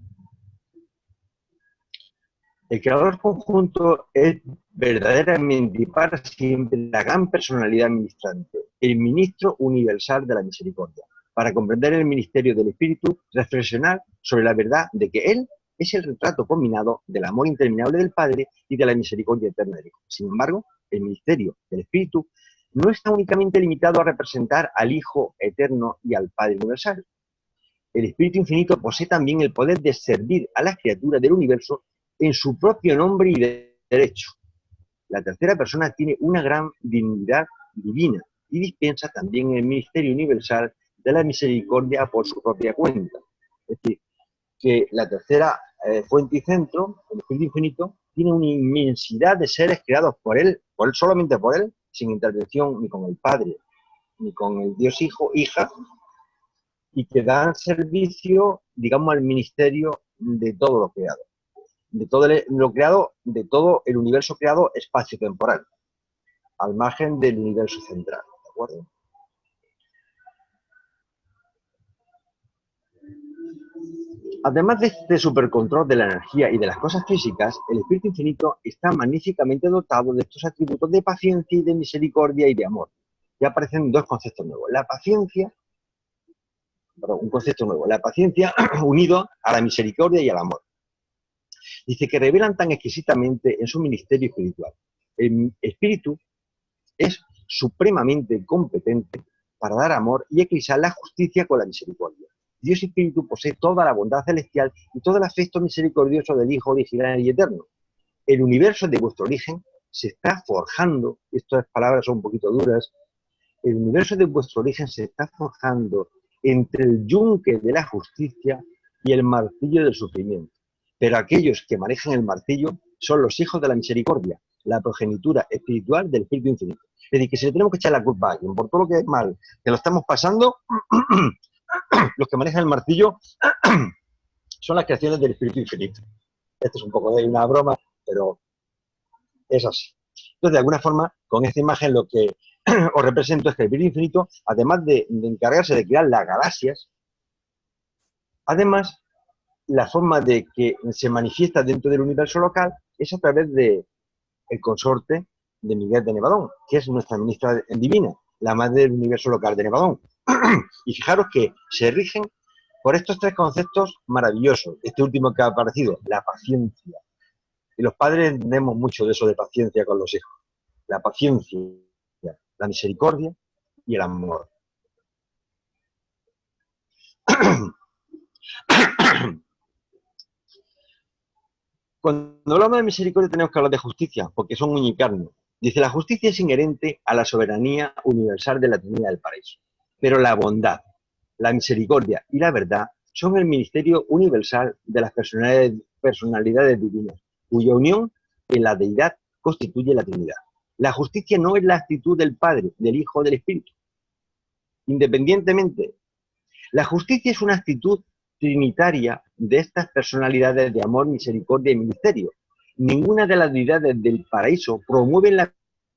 El creador conjunto es verdaderamente y para siempre la gran personalidad ministrante, el ministro universal de la misericordia. Para comprender el ministerio del Espíritu, reflexionar sobre la verdad de que Él es el retrato combinado del amor interminable del Padre y de la misericordia eterna del Hijo. Sin embargo, el ministerio del Espíritu no está únicamente limitado a representar al Hijo eterno y al Padre universal. El Espíritu Infinito posee también el poder de servir a las criaturas del universo en su propio nombre y derecho. La tercera persona tiene una gran dignidad divina y dispensa también el ministerio universal de la misericordia por su propia cuenta. Es decir, que la tercera fuente y centro, el Espíritu Infinito, tiene una inmensidad de seres creados por él, solamente por él, sin intervención ni con el Padre, ni con el Dios Hijo, Hija, y que dan servicio, digamos, al ministerio de todo lo creado. De todo lo creado, de todo el universo creado espacio-temporal, al margen del universo central, ¿de acuerdo? Además de este supercontrol de la energía y de las cosas físicas, el Espíritu Infinito está magníficamente dotado de estos atributos de paciencia y de misericordia y de amor. Ya aparecen dos conceptos nuevos. La paciencia, un concepto nuevo, la paciencia unido a la misericordia y al amor. Dice que revelan tan exquisitamente en su ministerio espiritual. El Espíritu es supremamente competente para dar amor y eclipsar la justicia con la misericordia. Dios Espíritu posee toda la bondad celestial y todo el afecto misericordioso del Hijo original y eterno. El universo de vuestro origen se está forjando, estas palabras son un poquito duras, el universo de vuestro origen se está forjando entre el yunque de la justicia y el martillo del sufrimiento. Pero aquellos que manejan el martillo son los hijos de la misericordia, la progenitura espiritual del Espíritu Infinito. Es decir, que si le tenemos que echar la culpa a alguien por todo lo que es mal, que lo estamos pasando, los que manejan el martillo son las creaciones del Espíritu Infinito. Esto es un poco de una broma, pero es así. Entonces, de alguna forma, con esta imagen lo que os represento es que el Espíritu Infinito, además de encargarse de crear las galaxias, además, la forma de que se manifiesta dentro del universo local es a través del consorte de Miguel de Nevadón, que es nuestra ministra divina, la madre del universo local de Nevadón. Y fijaros que se rigen por estos tres conceptos maravillosos. Este último que ha aparecido, la paciencia. Y los padres entendemos mucho de eso de paciencia con los hijos. La paciencia, la misericordia y el amor. Cuando hablamos de misericordia tenemos que hablar de justicia, porque son uña y carne. Dice, la justicia es inherente a la soberanía universal de la Trinidad del Paraíso, pero la bondad, la misericordia y la verdad son el ministerio universal de las personalidades divinas, cuya unión en la deidad constituye la Trinidad. La justicia no es la actitud del Padre, del Hijo, del Espíritu. Independientemente, la justicia es una actitud trinitaria de estas personalidades de amor, misericordia y ministerio. Ninguna de las deidades del paraíso promueve la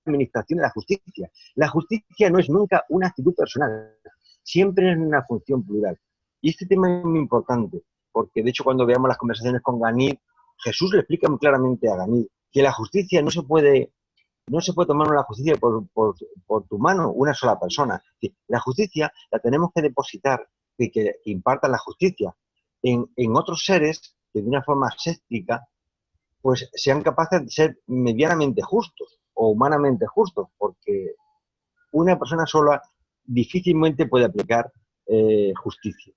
administración de la justicia. La justicia no es nunca una actitud personal, siempre es una función plural. Y este tema es muy importante, porque de hecho cuando veamos las conversaciones con Ganid, Jesús le explica muy claramente a Ganid que la justicia no se puede tomar la justicia por tu mano, una sola persona. La justicia la tenemos que depositar, que impartan la justicia en otros seres que de una forma séptica pues sean capaces de ser medianamente justos o humanamente justos, porque una persona sola difícilmente puede aplicar justicia.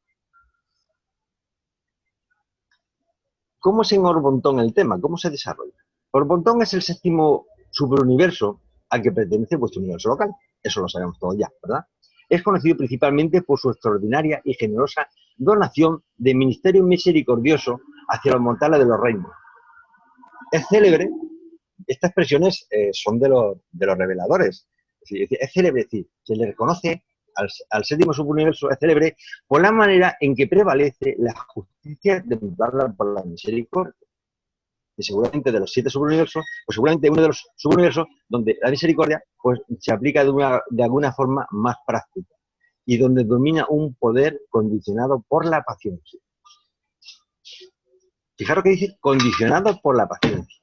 ¿Cómo es en Orbontón el tema? ¿Cómo se desarrolla? Orbontón es el séptimo superuniverso al que pertenece vuestro universo local. Eso lo sabemos todos ya, ¿verdad? Es conocido principalmente por su extraordinaria y generosa donación de ministerio misericordioso hacia los mortales de los reinos. Es célebre, estas expresiones son de los reveladores. Es célebre, es decir, se le reconoce al séptimo superuniverso, es célebre por la manera en que prevalece la justicia demostrada por la misericordia. Y seguramente de los 7 superuniversos, pues seguramente uno de los superuniversos donde la misericordia pues se aplica de alguna forma más práctica y donde domina un poder condicionado por la paciencia. Fijaros que dice condicionado por la paciencia.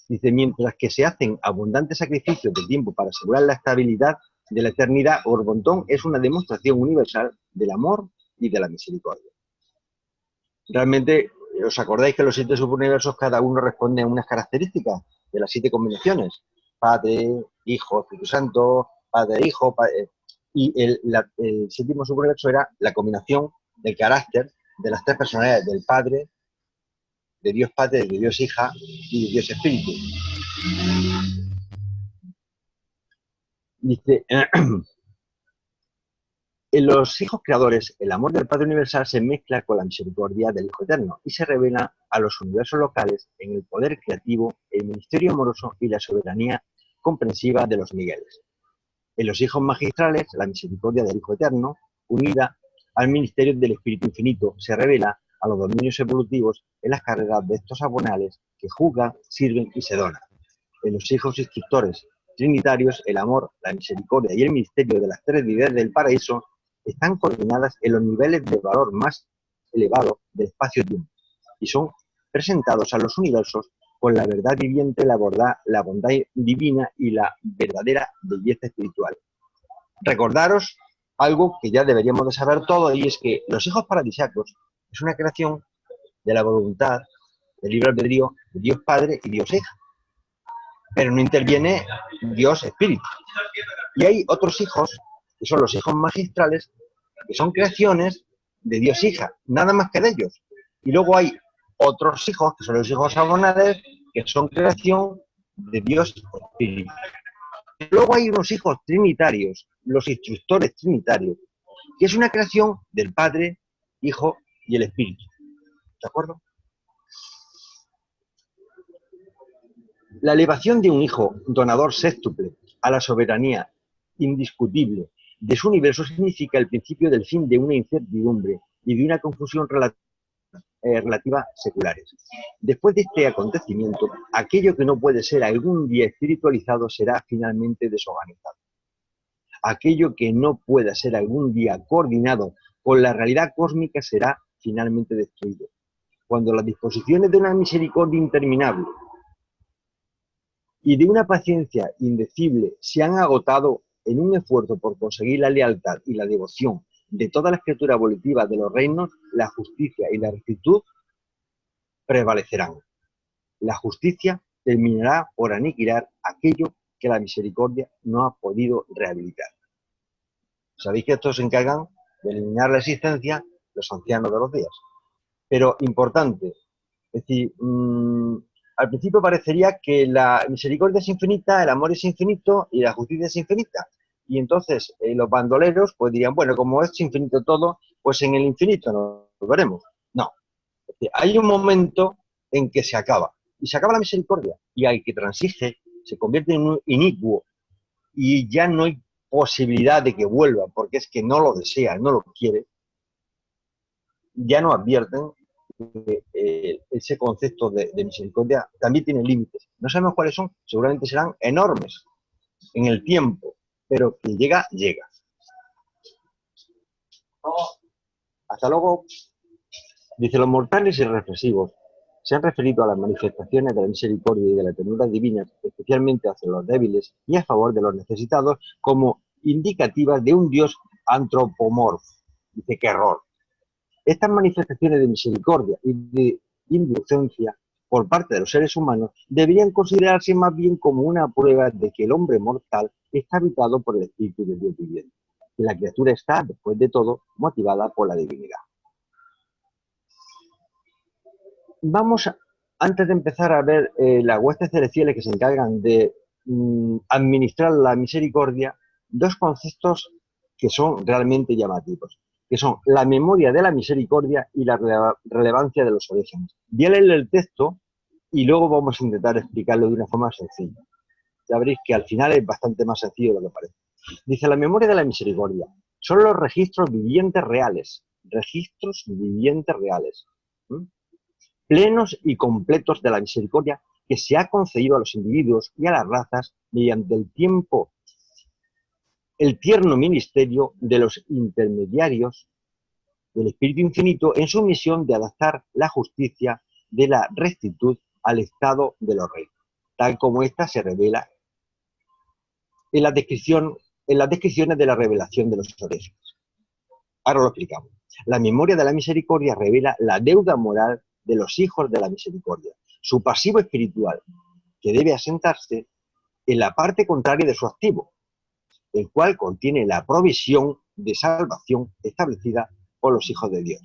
Dice, mientras que se hacen abundantes sacrificios de tiempo para asegurar la estabilidad de la eternidad, Orbontón es una demostración universal del amor y de la misericordia. Realmente, ¿os acordáis que los 7 superuniversos cada uno responde a unas características de las 7 combinaciones? Padre, Hijo, Espíritu Santo, Padre, Hijo, Padre, y el séptimo superuniverso era la combinación del carácter de las 3 personalidades del Padre, de Dios Padre, de Dios Hija y de Dios Espíritu. Dice, en los hijos creadores, el amor del Padre Universal se mezcla con la misericordia del Hijo Eterno y se revela a los universos locales en el poder creativo, el ministerio amoroso y la soberanía comprensiva de los Migueles. En los hijos magistrales, la misericordia del Hijo Eterno, unida al ministerio del Espíritu Infinito, se revela a los dominios evolutivos en las carreras de estos abonales que juzgan, sirven y se donan. En los hijos instructores trinitarios, el amor, la misericordia y el misterio de las 3 deidades del paraíso están coordinadas en los niveles de valor más elevado del espacio-tiempo y son presentados a los universos con la verdad viviente, la bondad divina y la verdadera belleza espiritual. Recordaros algo que ya deberíamos de saber todos, y es que los hijos paradisíacos es una creación de la voluntad, del libre albedrío de Dios Padre y Dios Hija. Pero no interviene Dios Espíritu. Y hay otros hijos, que son los hijos magistrales, que son creaciones de Dios Hija, nada más que de ellos. Y luego hay otros hijos, que son los hijos abonales, que son creación de Dios Espíritu. Y luego hay unos hijos trinitarios, los instructores trinitarios, que es una creación del Padre, Hijo y el Espíritu. ¿De acuerdo? La elevación de un hijo donador sextuple a la soberanía indiscutible de su universo significa el principio del fin de una incertidumbre y de una confusión relativa seculares. Después de este acontecimiento, aquello que no puede ser algún día espiritualizado será finalmente desorganizado. Aquello que no pueda ser algún día coordinado con la realidad cósmica será finalmente destruido. Cuando las disposiciones de una misericordia interminable y de una paciencia indecible se han agotado en un esfuerzo por conseguir la lealtad y la devoción de toda la escritura evolutiva de los reinos, la justicia y la rectitud prevalecerán. La justicia terminará por aniquilar aquello que la misericordia no ha podido rehabilitar. Sabéis que estos se encargan de eliminar la existencia los ancianos de los días. Pero importante, es decir, al principio parecería que la misericordia es infinita, el amor es infinito y la justicia es infinita. Y entonces los bandoleros pues dirían, bueno, como es infinito todo, pues en el infinito nos veremos. No, hay un momento en que se acaba. Y se acaba la misericordia. Y al que transige se convierte en un inicuo. Y ya no hay posibilidad de que vuelva, porque es que no lo desea, no lo quiere. Ya no advierten que ese concepto de misericordia también tiene límites. No sabemos cuáles son, seguramente serán enormes en el tiempo, pero que llega, llega. Hasta luego. Dice, los mortales y reflexivos se han referido a las manifestaciones de la misericordia y de la ternura divina, especialmente hacia los débiles y a favor de los necesitados, como indicativas de un Dios antropomorfo. Dice, qué error. Estas manifestaciones de misericordia y de indulgencia por parte de los seres humanos deberían considerarse más bien como una prueba de que el hombre mortal está habitado por el Espíritu de Dios viviente, que la criatura está, después de todo, motivada por la divinidad. Vamos, antes de empezar a ver las huestes celestiales que se encargan de administrar la misericordia, dos conceptos que son realmente llamativos, que son la memoria de la misericordia y la relevancia de los orígenes. Voy a leer el texto y luego vamos a intentar explicarlo de una forma sencilla. Ya veréis que al final es bastante más sencillo de lo que parece. Dice, la memoria de la misericordia son los registros vivientes reales, plenos y completos de la misericordia que se ha concedido a los individuos y a las razas mediante el tierno ministerio de los intermediarios del Espíritu Infinito en su misión de adaptar la justicia de la rectitud al estado de los reinos, tal como ésta se revela en las descripciones de la revelación de los orígenes. Ahora lo explicamos. La memoria de la misericordia revela la deuda moral de los hijos de la misericordia, su pasivo espiritual, que debe asentarse en la parte contraria de su activo, el cual contiene la provisión de salvación establecida por los hijos de Dios.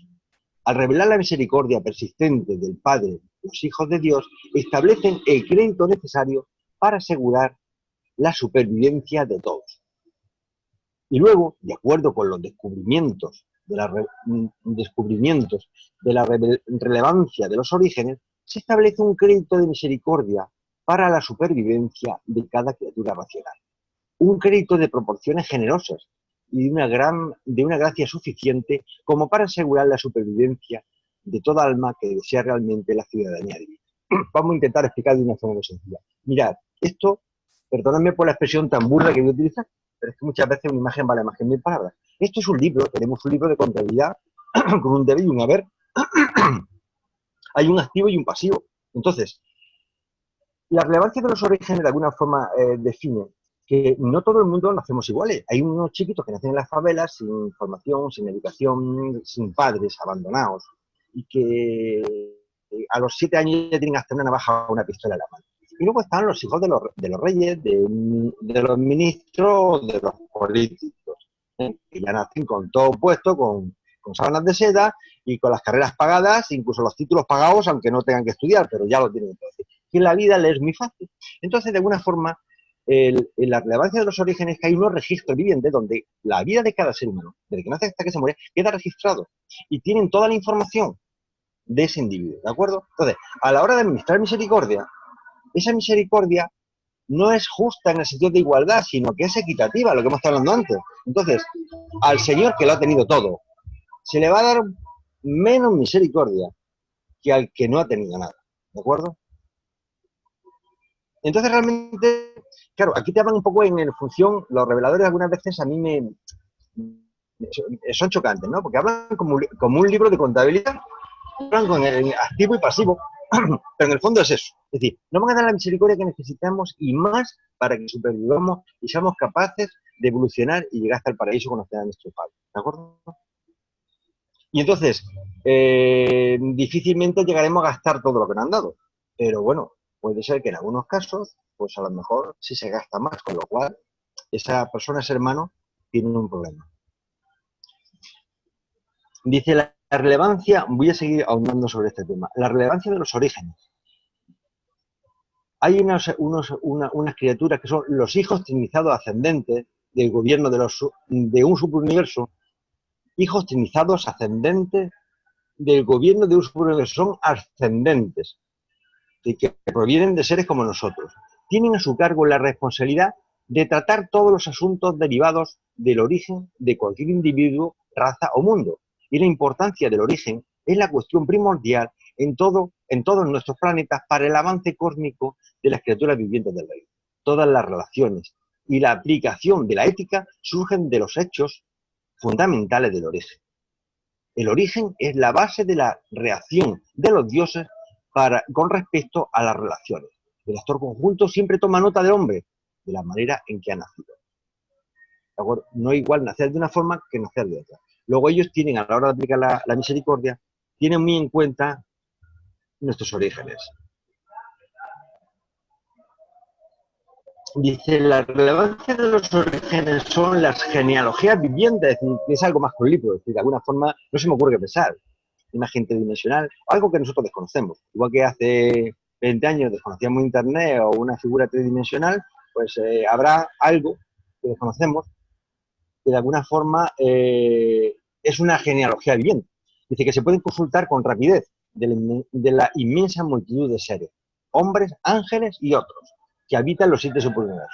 Al revelar la misericordia persistente del Padre, los hijos de Dios establecen el crédito necesario para asegurar la supervivencia de todos. Y luego, de acuerdo con los descubrimientos de la relevancia de los orígenes, se establece un crédito de misericordia para la supervivencia de cada criatura racional. Un crédito de proporciones generosas y de una gracia suficiente como para asegurar la supervivencia de toda alma que desea realmente la ciudadanía divina. Vamos a intentar explicar de una forma muy sencilla. Mirad, esto, perdónenme por la expresión tan burda que voy a utilizar, pero es que muchas veces una imagen vale más que 1000 palabras. Esto es un libro, tenemos un libro de contabilidad con un deber y un haber. Hay un activo y un pasivo. Entonces, la relevancia de los orígenes de alguna forma define que no todo el mundo nacemos iguales. Hay unos chiquitos que nacen en las favelas sin formación, sin educación, sin padres, abandonados, y que a los 7 años ya tienen hasta una navaja o una pistola en la mano. Y luego están los hijos de los reyes, de los ministros, de los políticos, que ya nacen con todo puesto, con sábanas de seda y con las carreras pagadas, incluso los títulos pagados, aunque no tengan que estudiar, pero ya lo tienen todo. Y en la vida les es muy fácil. Entonces, de alguna forma, la relevancia de los orígenes es que hay unos registros vivientes donde la vida de cada ser humano, desde que nace hasta que se muere, queda registrado. Y tienen toda la información de ese individuo, ¿de acuerdo? Entonces, a la hora de administrar misericordia, esa misericordia no es justa en el sentido de igualdad, sino que es equitativa, lo que hemos estado hablando antes. Entonces, al Señor que lo ha tenido todo, se le va a dar menos misericordia que al que no ha tenido nada, ¿de acuerdo? Entonces, realmente, claro, aquí te hablan un poco en función, los reveladores algunas veces a mí son chocantes, ¿no? Porque hablan como un libro de contabilidad, hablan con el activo y pasivo, pero en el fondo es eso. Es decir, nos van a dar la misericordia que necesitamos y más para que supervivamos y seamos capaces de evolucionar y llegar hasta el paraíso cuando sea nuestro Padre, ¿de acuerdo? Y entonces, difícilmente llegaremos a gastar todo lo que nos han dado, pero bueno, puede ser que en algunos casos, pues a lo mejor sí se gasta más, con lo cual esa persona, ese hermano, tiene un problema. Dice la relevancia, voy a seguir ahondando sobre este tema, la relevancia de los orígenes. Hay unas criaturas que son los hijos trinizados ascendentes del gobierno de un superuniverso, hijos trinizados ascendentes del gobierno de un superuniverso, son ascendentes, que provienen de seres como nosotros. Tienen a su cargo la responsabilidad de tratar todos los asuntos derivados del origen de cualquier individuo, raza o mundo. Y la importancia del origen es la cuestión primordial en todos nuestros planetas para el avance cósmico de las criaturas vivientes del reino. Todas las relaciones y la aplicación de la ética surgen de los hechos fundamentales del origen. El origen es la base de la reacción de los dioses con respecto a las relaciones. El actor conjunto siempre toma nota del hombre, de la manera en que ha nacido. ¿De acuerdo? No es igual nacer de una forma que nacer de otra. Luego ellos tienen, a la hora de aplicar la misericordia, tienen muy en cuenta nuestros orígenes. Dice, la relevancia de los orígenes son las genealogías vivientes, es decir, que es algo más que un libro, es decir, de alguna forma no se me ocurre que pensar, una gente dimensional, algo que nosotros desconocemos, igual que hace 20 años desconocíamos Internet o una figura tridimensional, pues habrá algo que desconocemos que de alguna forma es una genealogía viviente. Dice que se pueden consultar con rapidez de la inmensa multitud de seres, hombres, ángeles y otros, que habitan los 7 superuniversos.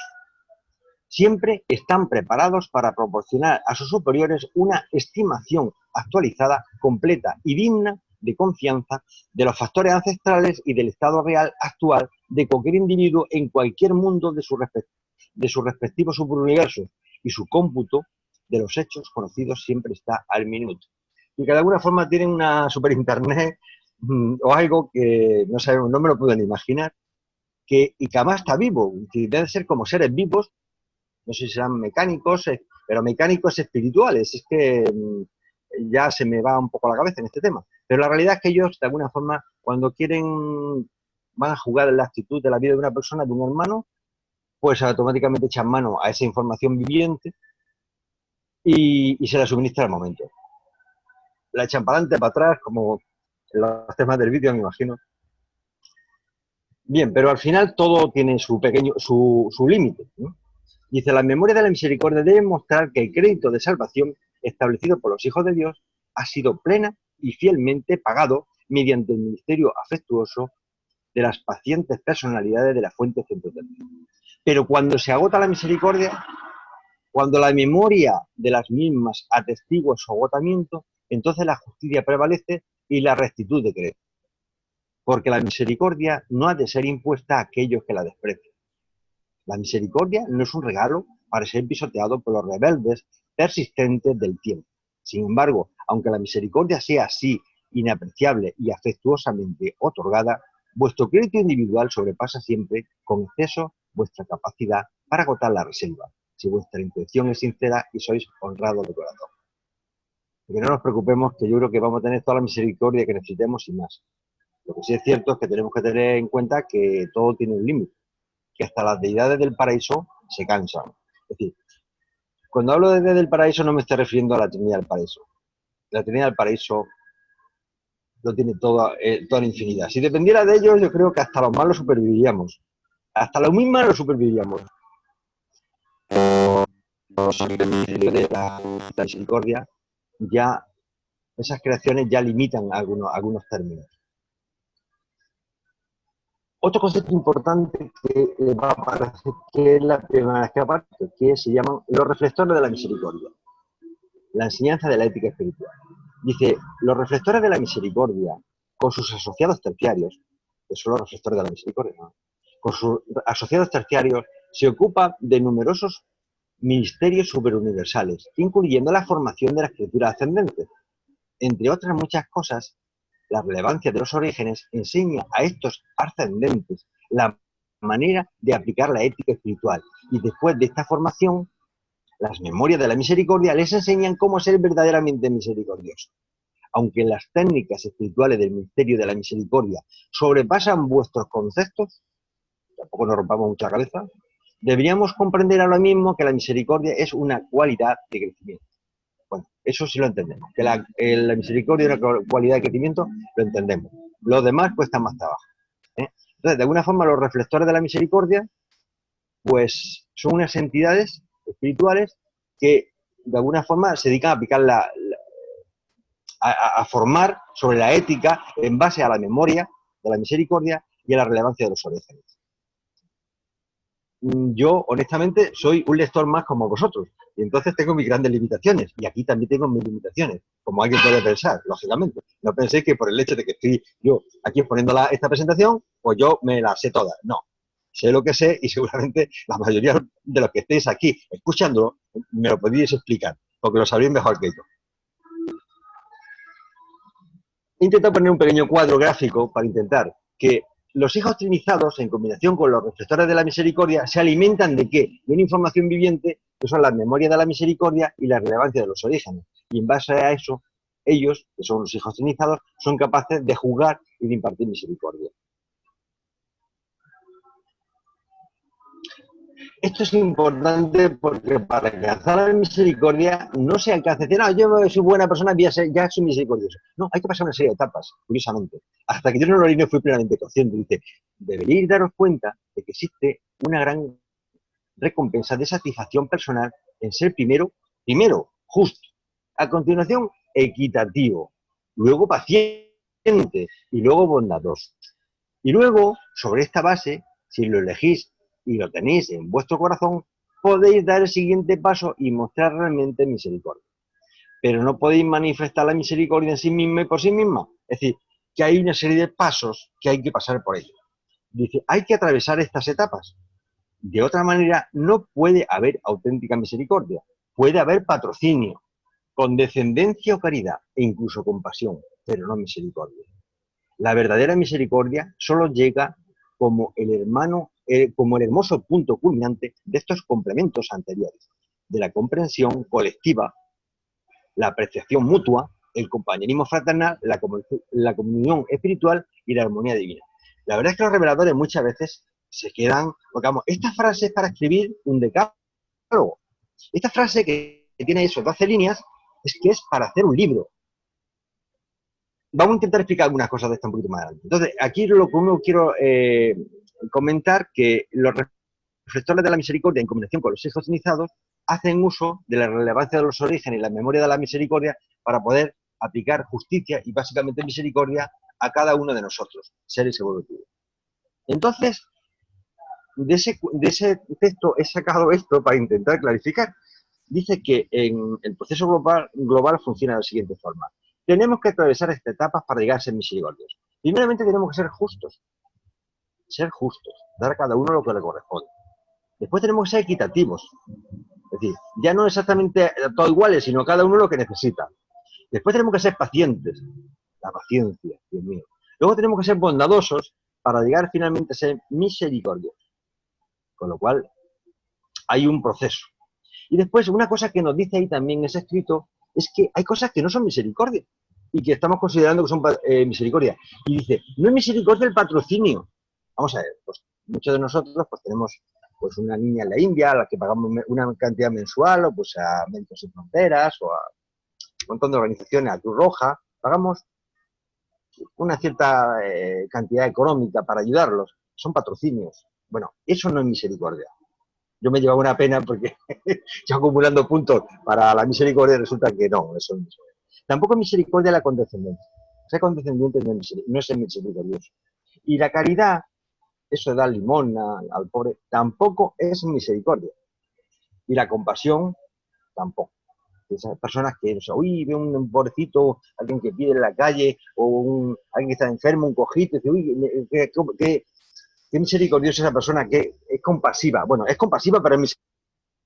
Siempre están preparados para proporcionar a sus superiores una estimación actualizada, completa y digna de confianza de los factores ancestrales y del estado real actual de cualquier individuo en cualquier mundo de su respectivo superuniverso, y su cómputo de los hechos conocidos siempre está al minuto. Y que de alguna forma tienen una super internet o algo que no sabemos, no me lo pueden imaginar, y que además está vivo, que deben ser como seres vivos, no sé si serán mecánicos, pero mecánicos espirituales. Es que ya se me va un poco la cabeza en este tema. Pero la realidad es que ellos, de alguna forma, cuando quieren, van a jugar en la actitud de la vida de una persona, de un hermano, pues automáticamente echan mano a esa información viviente y se la suministra al momento. La echan para adelante, para atrás, como en los temas del vídeo, me imagino. Bien, pero al final todo tiene su límite, ¿no? Dice, la memoria de la misericordia debe mostrar que el crédito de salvación establecido por los hijos de Dios ha sido plena y fielmente pagado mediante el ministerio afectuoso de las pacientes personalidades de la fuente centroterrena. Pero cuando se agota la misericordia, cuando la memoria de las mismas atestigua su agotamiento, entonces la justicia prevalece y la rectitud decrece. Porque la misericordia no ha de ser impuesta a aquellos que la desprecian. La misericordia no es un regalo para ser pisoteado por los rebeldes persistentes del tiempo. Sin embargo, aunque la misericordia sea así inapreciable y afectuosamente otorgada, vuestro crédito individual sobrepasa siempre con exceso vuestra capacidad para agotar la reserva, si vuestra intención es sincera y sois honrados de corazón. Que no nos preocupemos, que yo creo que vamos a tener toda la misericordia que necesitemos y más. Lo que sí es cierto es que tenemos que tener en cuenta que todo tiene un límite, que hasta las deidades del paraíso se cansan. Es decir, cuando hablo de del paraíso no me estoy refiriendo a la Trinidad del paraíso. La Trinidad del paraíso lo tiene toda la infinidad. Si dependiera de ellos, yo creo que hasta los malos superviviríamos. Hasta los muy malos superviviríamos. De la misericordia, ya esas creaciones ya limitan algunos términos. Otro concepto importante que va a aparecer, que es la primera vez que aparece, que se llaman los reflectores de la misericordia. La enseñanza de la ética espiritual. Dice, los reflectores de la misericordia, con sus asociados terciarios, que son los reflectores de la misericordia, ¿no? Con sus asociados terciarios, se ocupan de numerosos ministerios superuniversales, incluyendo la formación de las criaturas ascendentes. Entre otras muchas cosas, la relevancia de los orígenes enseña a estos ascendentes la manera de aplicar la ética espiritual, y después de esta formación, las memorias de la misericordia les enseñan cómo ser verdaderamente misericordiosos. Aunque las técnicas espirituales del misterio de la misericordia sobrepasan vuestros conceptos, tampoco nos rompamos mucha cabeza, deberíamos comprender ahora mismo que la misericordia es una cualidad de crecimiento. Bueno, eso sí lo entendemos, que la misericordia es una cualidad de crecimiento, lo entendemos. Lo demás cuesta más trabajo, ¿eh? Entonces, de alguna forma, los reflectores de la misericordia, pues son unas entidades espirituales que de alguna forma se dedican a aplicar a formar sobre la ética en base a la memoria de la misericordia y a la relevancia de los orígenes. Yo, honestamente, soy un lector más como vosotros, y entonces tengo mis grandes limitaciones, y aquí también tengo mis limitaciones, como alguien puede pensar, lógicamente. No penséis que por el hecho de que estoy yo aquí exponiendo esta presentación, pues yo me la sé toda. No, sé lo que sé, y seguramente la mayoría de los que estéis aquí escuchándolo me lo podéis explicar, porque lo sabréis mejor que yo. He intentado poner un pequeño cuadro gráfico para intentar que los hijos trinizados, en combinación con los reflectores de la misericordia, se alimentan ¿de qué? De una información viviente, que son las memorias de la misericordia y la relevancia de los orígenes. Y en base a eso, ellos, que son los hijos trinizados, son capaces de juzgar y de impartir misericordia. Esto es importante porque para alcanzar la misericordia no se alcanza decir, no, yo soy buena persona, ya soy misericordioso. No, hay que pasar una serie de etapas, curiosamente. Hasta que yo no fui plenamente consciente. Dice, deberíais daros cuenta de que existe una gran recompensa de satisfacción personal en ser primero, justo. A continuación, equitativo. Luego, paciente. Y luego, bondadoso. Y luego, sobre esta base, si lo elegís y lo tenéis en vuestro corazón, podéis dar el siguiente paso y mostrar realmente misericordia. Pero no podéis manifestar la misericordia en sí misma y por sí misma. Es decir, que hay una serie de pasos que hay que pasar por ellos. Dice, hay que atravesar estas etapas. De otra manera, no puede haber auténtica misericordia. Puede haber patrocinio, condescendencia o caridad, e incluso compasión, pero no misericordia. La verdadera misericordia solo llega como el hermoso punto culminante de estos complementos anteriores, de la comprensión colectiva, la apreciación mutua, el compañerismo fraternal, la comunión espiritual y la armonía divina. La verdad es que los reveladores muchas veces se quedan, porque vamos, esta frase es para escribir un decálogo. Esta frase que tiene esos 12 líneas es que es para hacer un libro. Vamos a intentar explicar algunas cosas de esto un poquito más adelante. Entonces, aquí lo que uno quiero comentar que los reflectores de la misericordia, en combinación con los hijos trinizados, hacen uso de la relevancia de los orígenes y la memoria de la misericordia para poder aplicar justicia y básicamente misericordia a cada uno de nosotros, seres evolutivos. Entonces, de ese texto he sacado esto para intentar clarificar. Dice que en el proceso global funciona de la siguiente forma. Tenemos que atravesar estas etapas para llegar a ser misericordiosos. Primeramente tenemos que ser justos, dar a cada uno lo que le corresponde. Después tenemos que ser equitativos, es decir, ya no exactamente todos iguales, sino cada uno lo que necesita. Después tenemos que ser pacientes, la paciencia, Dios mío. Luego tenemos que ser bondadosos para llegar finalmente a ser misericordiosos. Con lo cual, hay un proceso. Y después, una cosa que nos dice ahí también ese escrito, es que hay cosas que no son misericordia y que estamos considerando que son misericordia. Y dice, no es misericordia el patrocinio. Vamos a ver, pues muchos de nosotros pues tenemos pues una niña en la India a la que pagamos una cantidad mensual, o pues a Médicos Sin Fronteras, o a un montón de organizaciones, a Cruz Roja, pagamos una cierta cantidad económica para ayudarlos. Son patrocinios. Bueno, eso no es misericordia. Yo me llevaba una pena porque yo acumulando puntos para la misericordia resulta que no, eso no es misericordia. Tampoco es misericordia la condescendencia. Ser condescendiente no es ser misericordioso. Y la caridad, eso de dar limosna al pobre, tampoco es misericordia. Y la compasión, tampoco. Esas personas que, o sea, uy, ve un pobrecito, alguien que pide en la calle, o alguien que está enfermo, un cojito, y dice, uy, qué misericordiosa esa persona, que es compasiva. Bueno, es compasiva, pero es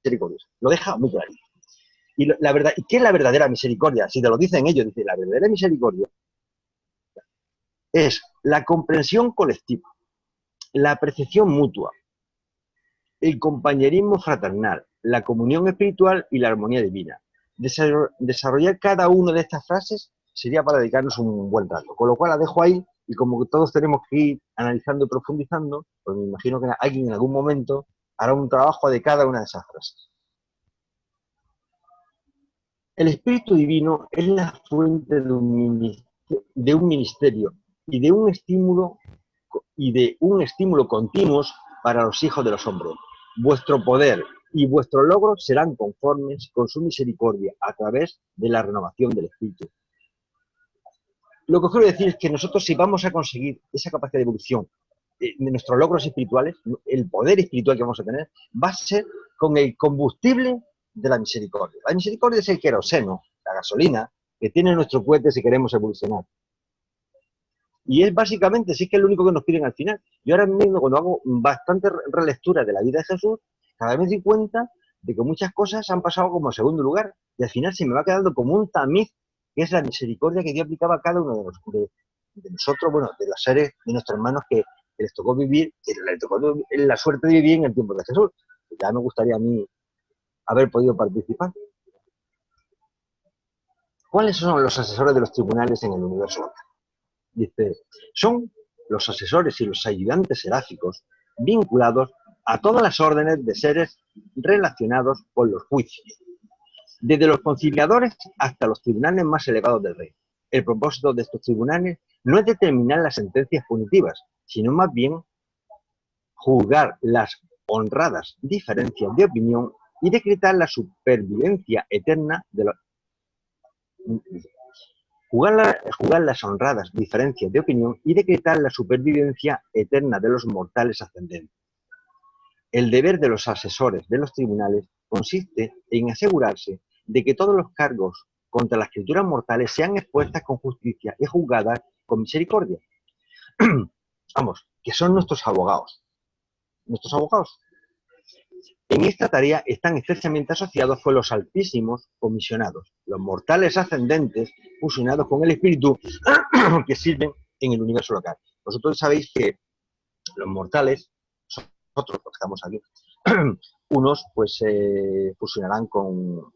misericordiosa. Lo deja muy claro. Y la verdad, ¿qué es la verdadera misericordia? Si te lo dicen ellos, dice, la verdadera misericordia es la comprensión colectiva, la apreciación mutua, el compañerismo fraternal, la comunión espiritual y la armonía divina. Desarrollar cada una de estas frases sería para dedicarnos un buen rato. Con lo cual la dejo ahí, y como todos tenemos que ir analizando y profundizando, pues me imagino que alguien en algún momento hará un trabajo de cada una de esas frases. El Espíritu Divino es la fuente de un ministerio y de un estímulo y de un estímulo continuos para los hijos de los hombres. Vuestro poder y vuestros logros serán conformes con su misericordia a través de la renovación del espíritu. Lo que quiero decir es que nosotros, si vamos a conseguir esa capacidad de evolución de nuestros logros espirituales, el poder espiritual que vamos a tener, va a ser con el combustible de la misericordia. La misericordia es el queroseno, la gasolina, que tiene nuestro cohete si queremos evolucionar. Y es básicamente, sí que es lo único que nos piden al final. Yo ahora mismo, cuando hago bastante relectura de la vida de Jesús, cada vez me doy cuenta de que muchas cosas han pasado como a segundo lugar. Y al final se me va quedando como un tamiz, que es la misericordia que Dios aplicaba a cada uno de nosotros, bueno, de los seres, de nuestros hermanos que les tocó vivir, que les tocó la suerte de vivir en el tiempo de Jesús. Ya me gustaría a mí haber podido participar. ¿Cuáles son los asesores de los tribunales en el universo local? Dice, son los asesores y los ayudantes seráficos vinculados a todas las órdenes de seres relacionados con los juicios, desde los conciliadores hasta los tribunales más elevados del reino. El propósito de estos tribunales no es determinar las sentencias punitivas, sino más bien juzgar las honradas diferencias de opinión y decretar la supervivencia eterna de los... Jugar las honradas diferencias de opinión y decretar la supervivencia eterna de los mortales ascendentes. El deber de los asesores de los tribunales consiste en asegurarse de que todos los cargos contra las criaturas mortales sean expuestas con justicia y juzgadas con misericordia. Vamos, que son nuestros abogados. Nuestros abogados. En esta tarea están estrechamente asociados con los altísimos comisionados, los mortales ascendentes fusionados con el espíritu que sirven en el universo local. Vosotros sabéis que los mortales, nosotros los que estamos aquí, unos pues se fusionarán con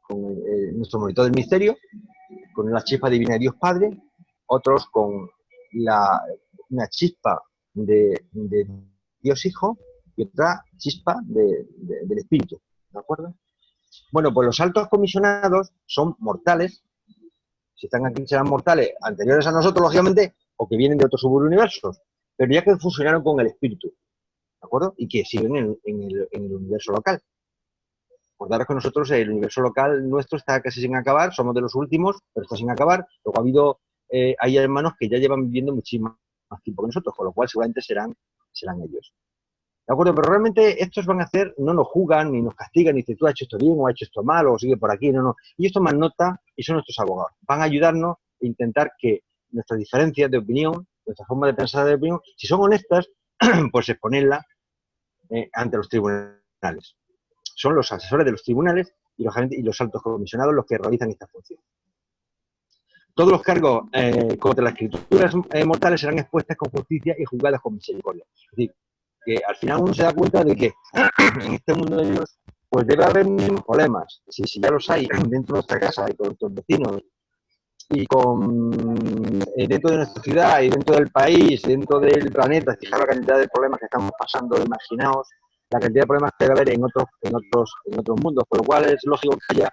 nuestro monitor del misterio, con la chispa divina de Dios Padre, otros con una chispa de Dios Hijo, y otra chispa del espíritu, ¿de acuerdo? Bueno, pues los altos comisionados son mortales, si están aquí serán mortales anteriores a nosotros, lógicamente, o que vienen de otros subuniversos, pero ya que fusionaron con el espíritu, ¿de acuerdo? Y que siguen en el universo local. Acordaros que nosotros, el universo local nuestro está casi sin acabar, somos de los últimos, pero está sin acabar. Luego ha habido, hay hermanos que ya llevan viviendo muchísimo más tiempo que nosotros, con lo cual seguramente serán ellos. ¿De acuerdo? Pero realmente estos van a hacer, no nos juzgan, ni nos castigan, ni dicen tú has hecho esto bien o has hecho esto mal, o sigue por aquí, no. Y esto más nota, y son nuestros abogados. Van a ayudarnos a intentar que nuestras diferencias de opinión, nuestra forma de pensar de opinión, si son honestas, pues exponerla ante los tribunales. Son los asesores de los tribunales y los altos comisionados los que realizan esta función. Todos los cargos contra las criaturas mortales serán expuestas con justicia y juzgadas con misericordia. Es decir, que al final uno se da cuenta de que en este mundo de Dios pues debe haber problemas. Si ya los hay dentro de nuestra casa y con nuestros vecinos y dentro de nuestra ciudad y dentro del país, dentro del planeta, fijar la cantidad de problemas que estamos pasando, imaginaos la cantidad de problemas que debe haber en otros mundos, por lo cual es lógico que haya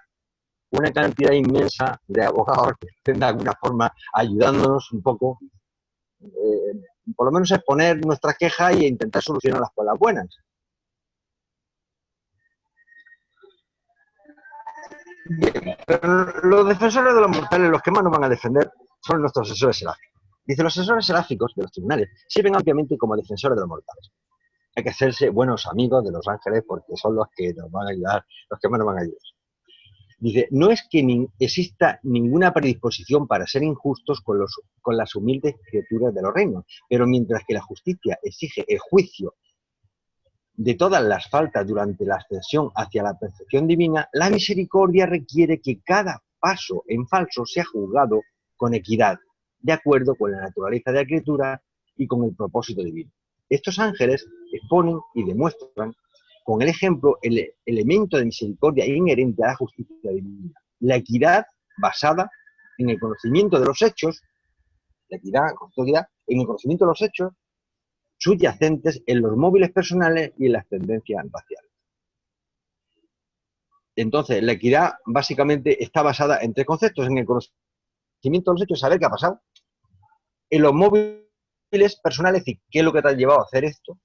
una cantidad inmensa de abogados que estén de alguna forma ayudándonos un poco, por lo menos a exponer nuestras quejas e intentar solucionarlas con las buenas. Bien, pero los defensores de los mortales, los que más nos van a defender, son nuestros asesores seráficos. Dice, los asesores seráficos de los tribunales sirven ampliamente como defensores de los mortales. Hay que hacerse buenos amigos de los ángeles porque son los que nos van a ayudar, los que más nos van a ayudar. Dice, no es que exista ninguna predisposición para ser injustos con las humildes criaturas de los reinos, pero mientras que la justicia exige el juicio de todas las faltas durante la ascensión hacia la perfección divina, la misericordia requiere que cada paso en falso sea juzgado con equidad, de acuerdo con la naturaleza de la criatura y con el propósito divino. Estos ángeles exponen y demuestran con el ejemplo el elemento de misericordia inherente a la justicia divina, la equidad basada en el conocimiento de los hechos, la equidad, en el conocimiento de los hechos subyacentes en los móviles personales y en las tendencias raciales. Entonces, la equidad básicamente está basada en tres conceptos: en el conocimiento de los hechos, saber qué ha pasado, en los móviles perfiles personales, es decir, qué es lo que te ha llevado a hacer esto,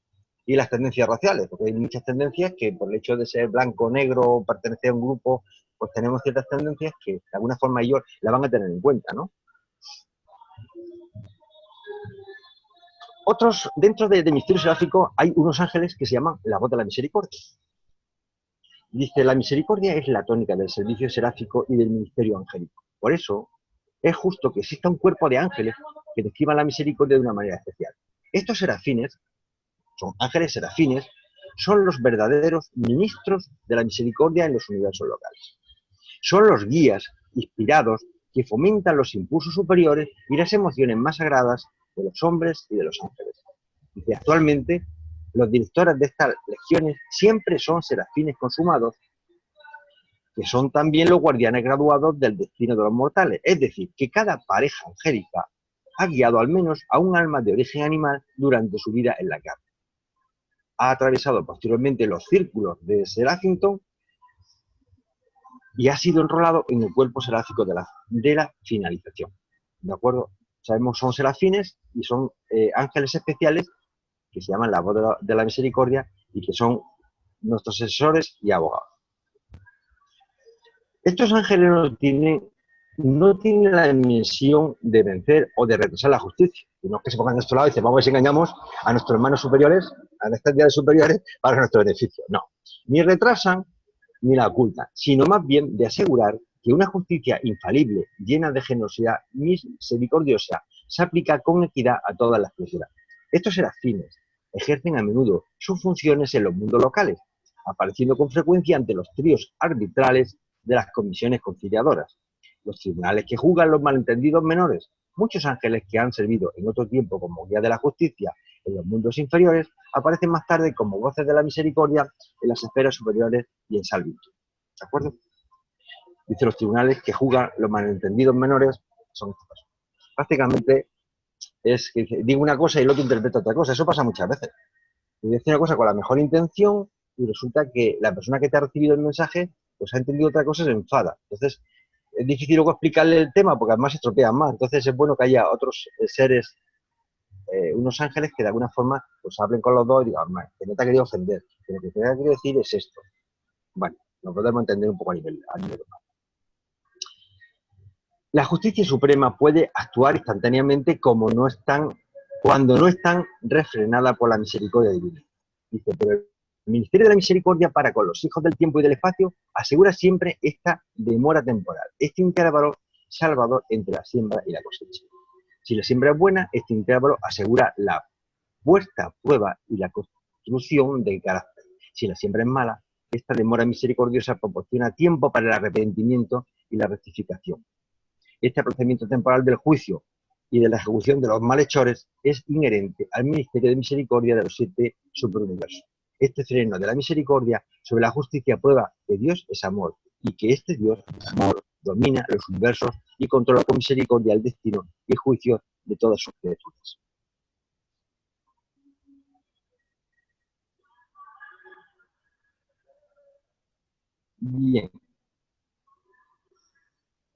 y las tendencias raciales, porque hay muchas tendencias que por el hecho de ser blanco, negro, o pertenecer a un grupo, pues tenemos ciertas tendencias que de alguna forma ellos la van a tener en cuenta, ¿no? Otros, dentro de misterio seráfico hay unos ángeles que se llaman la voz de la misericordia. Dice, la misericordia es la tónica del servicio seráfico y del ministerio angélico. Por eso, es justo que exista un cuerpo de ángeles que describan la misericordia de una manera especial. Estos serafines, son ángeles serafines, son los verdaderos ministros de la misericordia en los universos locales. Son los guías inspirados que fomentan los impulsos superiores y las emociones más sagradas de los hombres y de los ángeles. Dice, actualmente, los directores de estas legiones siempre son serafines consumados, que son también los guardianes graduados del destino de los mortales. Es decir, que cada pareja angélica ha guiado al menos a un alma de origen animal durante su vida en la carne. Ha atravesado posteriormente los círculos de Serafington y ha sido enrolado en el cuerpo seráfico de la finalización. ¿De acuerdo? Sabemos, son serafines y son ángeles especiales que se llaman la voz de la misericordia y que son nuestros asesores y abogados. Estos ángeles no tienen la misión de vencer o de retrasar la justicia. Y no es que se pongan de nuestro lado y dicen, vamos a ver si engañamos a nuestros hermanos superiores, a nuestras entidades superiores, para nuestro beneficio. No. Ni retrasan ni la ocultan, sino más bien de asegurar que una justicia infalible, llena de generosidad misericordiosa, se aplica con equidad a todas las criaturas. Estos serafines ejercen a menudo sus funciones en los mundos locales, apareciendo con frecuencia ante los tríos arbitrales de las comisiones conciliadoras, los tribunales que juzgan los malentendidos menores. Muchos ángeles que han servido en otro tiempo como guía de la justicia en los mundos inferiores aparecen más tarde como voces de la misericordia en las esferas superiores y en Salvito. ¿De acuerdo? Dice, los tribunales que juzgan los malentendidos menores son estas personas. Prácticamente es que digo una cosa y el otro interpreta otra cosa. Eso pasa muchas veces. Y dice una cosa con la mejor intención y resulta que la persona que te ha recibido el mensaje pues ha entendido otra cosa y se enfada. Entonces, es difícil luego explicarle el tema porque además se estropean más. Entonces, es bueno que haya otros seres, unos ángeles que de alguna forma pues hablen con los dos y digan, que no te ha querido ofender, que lo que te ha querido decir es esto. Bueno, lo podemos entender un poco a nivel humano. La justicia suprema puede actuar instantáneamente cuando no están refrenada por la misericordia divina. Dice, pero el ministerio de la misericordia para con los hijos del tiempo y del espacio asegura siempre esta demora temporal, este intervalo salvador entre la siembra y la cosecha. Si la siembra es buena, este intervalo asegura la puesta a prueba y la construcción del carácter. Si la siembra es mala, esta demora misericordiosa proporciona tiempo para el arrepentimiento y la rectificación. Este procedimiento temporal del juicio y de la ejecución de los malhechores es inherente al ministerio de misericordia de los 7 superuniversos. Este freno de la misericordia sobre la justicia prueba que Dios es amor y que este Dios, amor, domina los universos y controla con misericordia el destino y el juicio de todas sus criaturas. Bien.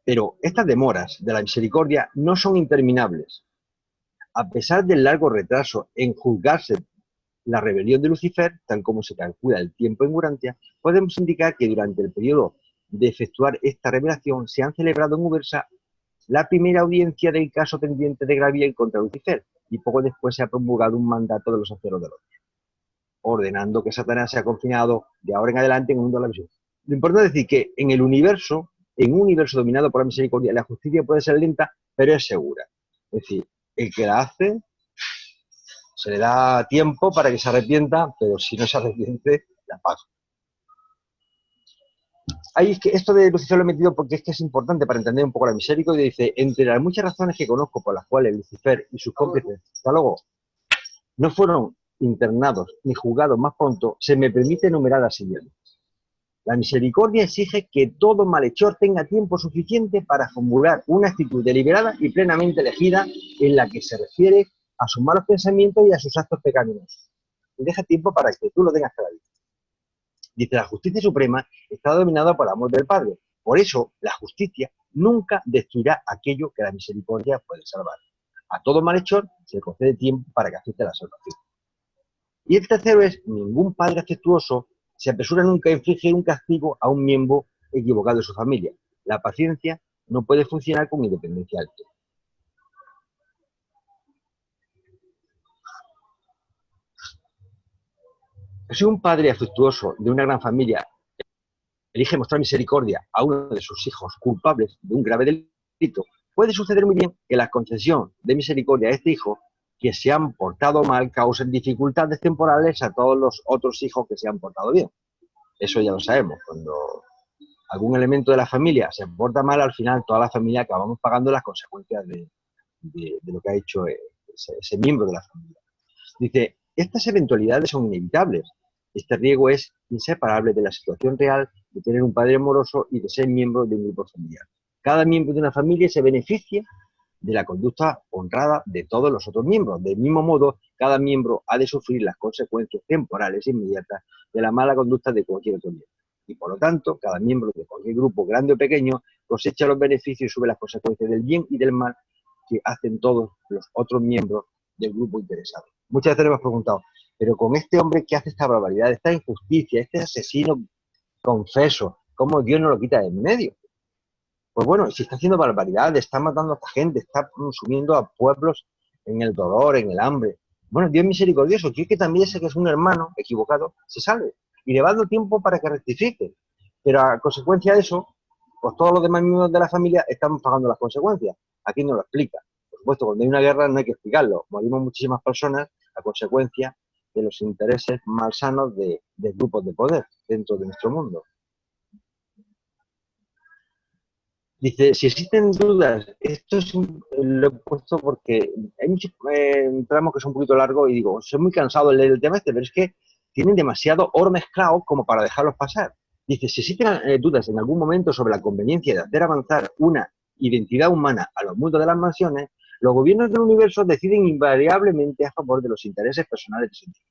Pero estas demoras de la misericordia no son interminables. A pesar del largo retraso en juzgarse la rebelión de Lucifer, tal como se calcula el tiempo en Urantia, podemos indicar que durante el periodo de efectuar esta revelación se han celebrado en Ubersa la primera audiencia del caso pendiente de Gabriel contra Lucifer, y poco después se ha promulgado un mandato de los sacerdotes, ordenando que Satanás sea confinado de ahora en adelante en el mundo de la visión. Lo importante es decir que en el universo, en un universo dominado por la misericordia, la justicia puede ser lenta, pero es segura. Es decir, el que la hace se le da tiempo para que se arrepienta, pero si no se arrepiente, la paga. Ahí es que esto de Lucifer lo he metido porque es que es importante para entender un poco la misericordia. Dice, entre las muchas razones que conozco por las cuales Lucifer y sus cómplices, hasta luego, no fueron internados ni juzgados más pronto, se me permite enumerar las siguientes. La misericordia exige que todo malhechor tenga tiempo suficiente para formular una actitud deliberada y plenamente elegida en la que se refiere a sus malos pensamientos y a sus actos pecaminosos. Y deja tiempo para que tú lo tengas cada día. Dice, la justicia suprema está dominada por el amor del Padre. Por eso, la justicia nunca destruirá aquello que la misericordia puede salvar. A todo malhechor se le concede tiempo para que acepte la salvación. Y el tercero es, ningún padre afectuoso se apresura nunca a infligir un castigo a un miembro equivocado de su familia. La paciencia no puede funcionar con independencia alta. Si un padre afectuoso de una gran familia elige mostrar misericordia a uno de sus hijos culpables de un grave delito, puede suceder muy bien que la concesión de misericordia a este hijo que se han portado mal causen dificultades temporales a todos los otros hijos que se han portado bien. Eso ya lo sabemos. Cuando algún elemento de la familia se porta mal, al final toda la familia acabamos pagando las consecuencias de lo que ha hecho ese miembro de la familia. Dice, estas eventualidades son inevitables. Este riesgo es inseparable de la situación real de tener un padre amoroso y de ser miembro de un grupo familiar. Cada miembro de una familia se beneficia de la conducta honrada de todos los otros miembros. Del mismo modo, cada miembro ha de sufrir las consecuencias temporales e inmediatas de la mala conducta de cualquier otro miembro. Y por lo tanto, cada miembro de cualquier grupo, grande o pequeño, cosecha los beneficios y sube las consecuencias del bien y del mal que hacen todos los otros miembros del grupo interesado. Muchas veces le hemos preguntado, pero con este hombre que hace esta barbaridad, esta injusticia, este asesino confeso, ¿cómo Dios no lo quita de en medio? Pues bueno, si está haciendo barbaridades, está matando a esta gente, está sumiendo a pueblos en el dolor, en el hambre. Bueno, Dios es misericordioso, quiere que también ese que es un hermano equivocado se salve. Y le va dando tiempo para que rectifique. Pero a consecuencia de eso, pues todos los demás miembros de la familia están pagando las consecuencias. Aquí no lo explica. Por supuesto, cuando hay una guerra no hay que explicarlo. Morimos muchísimas personas a consecuencia de los intereses malsanos de grupos de poder dentro de nuestro mundo. Dice, si existen dudas, esto lo he puesto porque hay muchos tramos que son un poquito largos y digo, soy muy cansado de leer el tema pero es que tienen demasiado oro mezclado como para dejarlos pasar. Dice, si existen dudas en algún momento sobre la conveniencia de hacer avanzar una identidad humana a los mundos de las mansiones, los gobiernos del universo deciden invariablemente a favor de los intereses personales de sentido.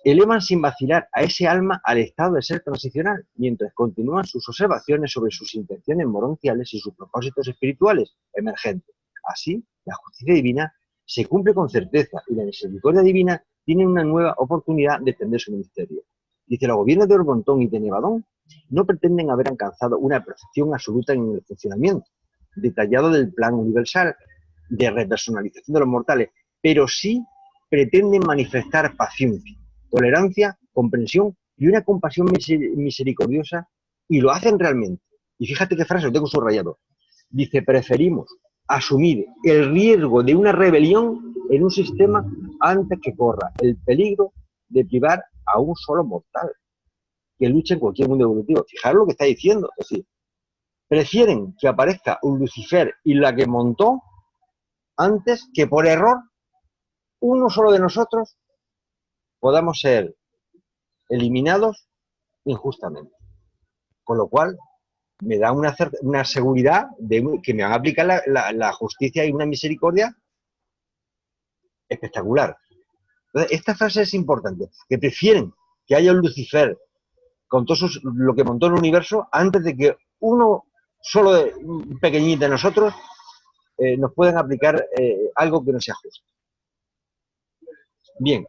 Elevan sin vacilar a ese alma al estado de ser transicional, mientras continúan sus observaciones sobre sus intenciones morontiales y sus propósitos espirituales emergentes. Así, la justicia divina se cumple con certeza y la misericordia divina tiene una nueva oportunidad de extender su ministerio. Dice, los gobiernos de Orgontón y de Nevadón no pretenden haber alcanzado una perfección absoluta en el funcionamiento detallado del plan universal de repersonalización de los mortales, pero sí pretenden manifestar paciencia, tolerancia, comprensión y una compasión misericordiosa, y lo hacen realmente. Y fíjate qué frase, lo tengo subrayado. Dice, preferimos asumir el riesgo de una rebelión en un sistema antes que corra el peligro de privar a un solo mortal que luche en cualquier mundo evolutivo. Fijaros lo que está diciendo. Es decir, prefieren que aparezca un Lucifer y la que montó antes que por error uno solo de nosotros podamos ser eliminados injustamente. Con lo cual, me da una seguridad de que me van a aplicar la justicia y una misericordia espectacular. Entonces, esta frase es importante, que prefieren que haya un Lucifer con todo lo que montó el universo antes de que uno solo pequeñito de nosotros nos puedan aplicar algo que no sea justo. Bien,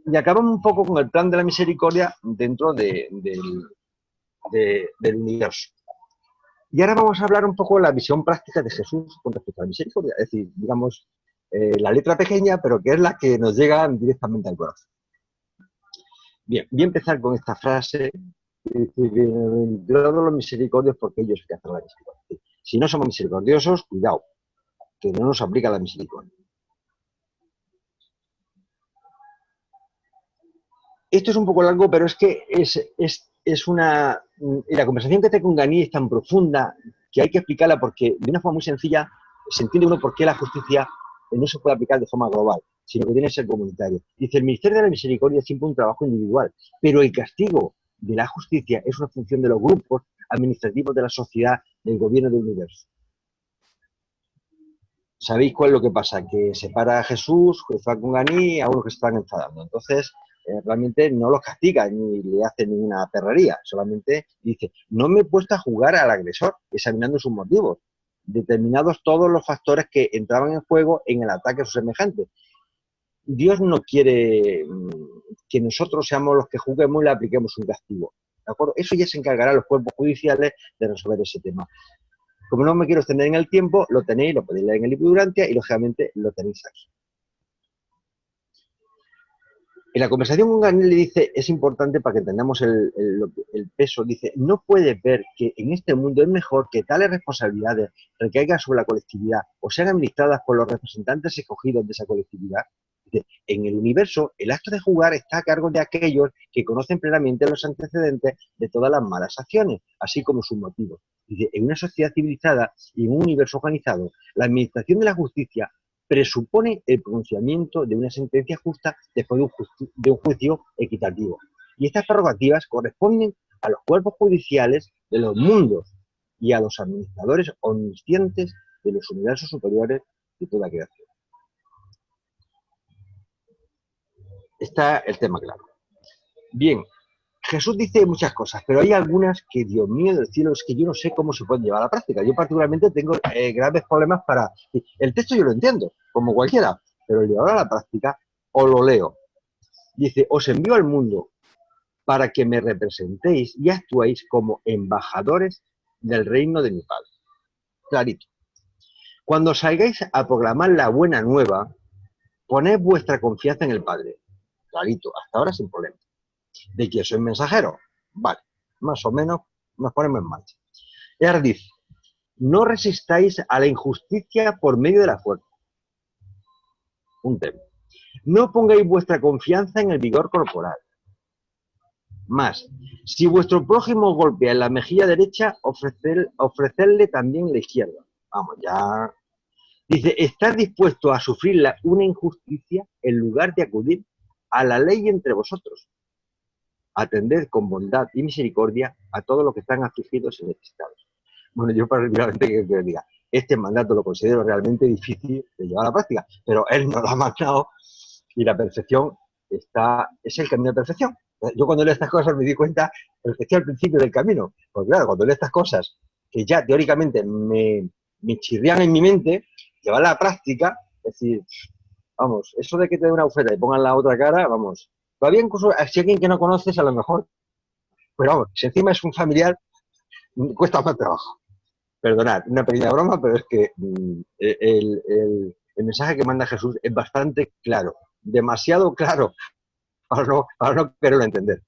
y acabamos un poco con el plan de la misericordia dentro del universo. Y ahora vamos a hablar un poco de la visión práctica de Jesús con respecto a la misericordia. Es decir, digamos, la letra pequeña, pero que es la que nos llega directamente al corazón. Bien, voy a empezar con esta frase. Bienaventurados los misericordios porque ellos que hacen la misericordia. Si no somos misericordiosos, cuidado, que no nos aplica la misericordia. Esto es un poco largo, pero es que es una... La conversación que tengo con Ganí es tan profunda que hay que explicarla porque de una forma muy sencilla se entiende uno por qué la justicia no se puede aplicar de forma global, sino que tiene que ser comunitario. Dice, el Ministerio de la Misericordia es siempre un trabajo individual, pero el castigo de la justicia es una función de los grupos administrativos de la sociedad, del gobierno del universo. ¿Sabéis cuál es lo que pasa? Que separa a Jesús, que está con Ganí, a unos que se están enfadando. Entonces, realmente no los castiga ni le hace ninguna perrería, solamente dice, no me he puesto a jugar al agresor, examinando sus motivos. determinados todos los factores que entraban en juego en el ataque a sus semejantes. Dios no quiere que nosotros seamos los que juzguemos y le apliquemos un castigo. ¿De acuerdo? Eso ya se encargará los cuerpos judiciales de resolver ese tema. Como no me quiero extender en el tiempo, lo tenéis, lo podéis leer en el libro Durantia y lógicamente lo tenéis aquí. En la conversación con Garnier le dice, es importante para que entendamos el peso, dice, no puede ver que en este mundo es mejor que tales responsabilidades recaigan sobre la colectividad o sean administradas por los representantes escogidos de esa colectividad. Dice, en el universo, el acto de jugar está a cargo de aquellos que conocen plenamente los antecedentes de todas las malas acciones, así como sus motivos. Dice, en una sociedad civilizada y en un universo organizado, la administración de la justicia presupone el pronunciamiento de una sentencia justa después de un juicio equitativo. Y estas prerrogativas corresponden a los cuerpos judiciales de los mundos y a los administradores omniscientes de los universos superiores de toda creación. Está el tema claro. Bien, Jesús dice muchas cosas, pero hay algunas que, Dios mío del cielo, es que yo no sé cómo se pueden llevar a la práctica. Yo particularmente tengo graves problemas para... El texto yo lo entiendo, como cualquiera, pero llevarlo a la práctica, o lo leo. Dice, os envío al mundo para que me representéis y actuéis como embajadores del reino de mi Padre. Clarito. Cuando salgáis a proclamar la buena nueva, poned vuestra confianza en el Padre. Clarito, hasta ahora sin problema. ¿De quién soy mensajero? Vale, más o menos nos ponemos en marcha. Y ahora dice, no resistáis a la injusticia por medio de la fuerza. Un tema. No pongáis vuestra confianza en el vigor corporal. Más, si vuestro prójimo golpea en la mejilla derecha, ofrecerle también la izquierda. Vamos, ya. Dice, ¿estás dispuesto a sufrir una injusticia en lugar de acudir a la ley entre vosotros? Atended con bondad y misericordia a todos los que están afligidos y necesitados. Bueno, yo particularmente que diga, este mandato lo considero realmente difícil de llevar a la práctica, pero él nos lo ha mandado y la perfección es el camino de perfección. Yo cuando leo estas cosas me di cuenta que estoy al principio del camino, porque claro, cuando leo estas cosas que ya teóricamente me chirrían en mi mente, llevar a la práctica, es decir, vamos, eso de que te den una bufeta y pongan la otra cara, vamos, todavía incluso si alguien que no conoces a lo mejor, pero vamos, si encima es un familiar, cuesta más trabajo. Perdonad, una pequeña broma, pero es que el mensaje que manda Jesús es bastante claro, demasiado claro para no quererlo entender.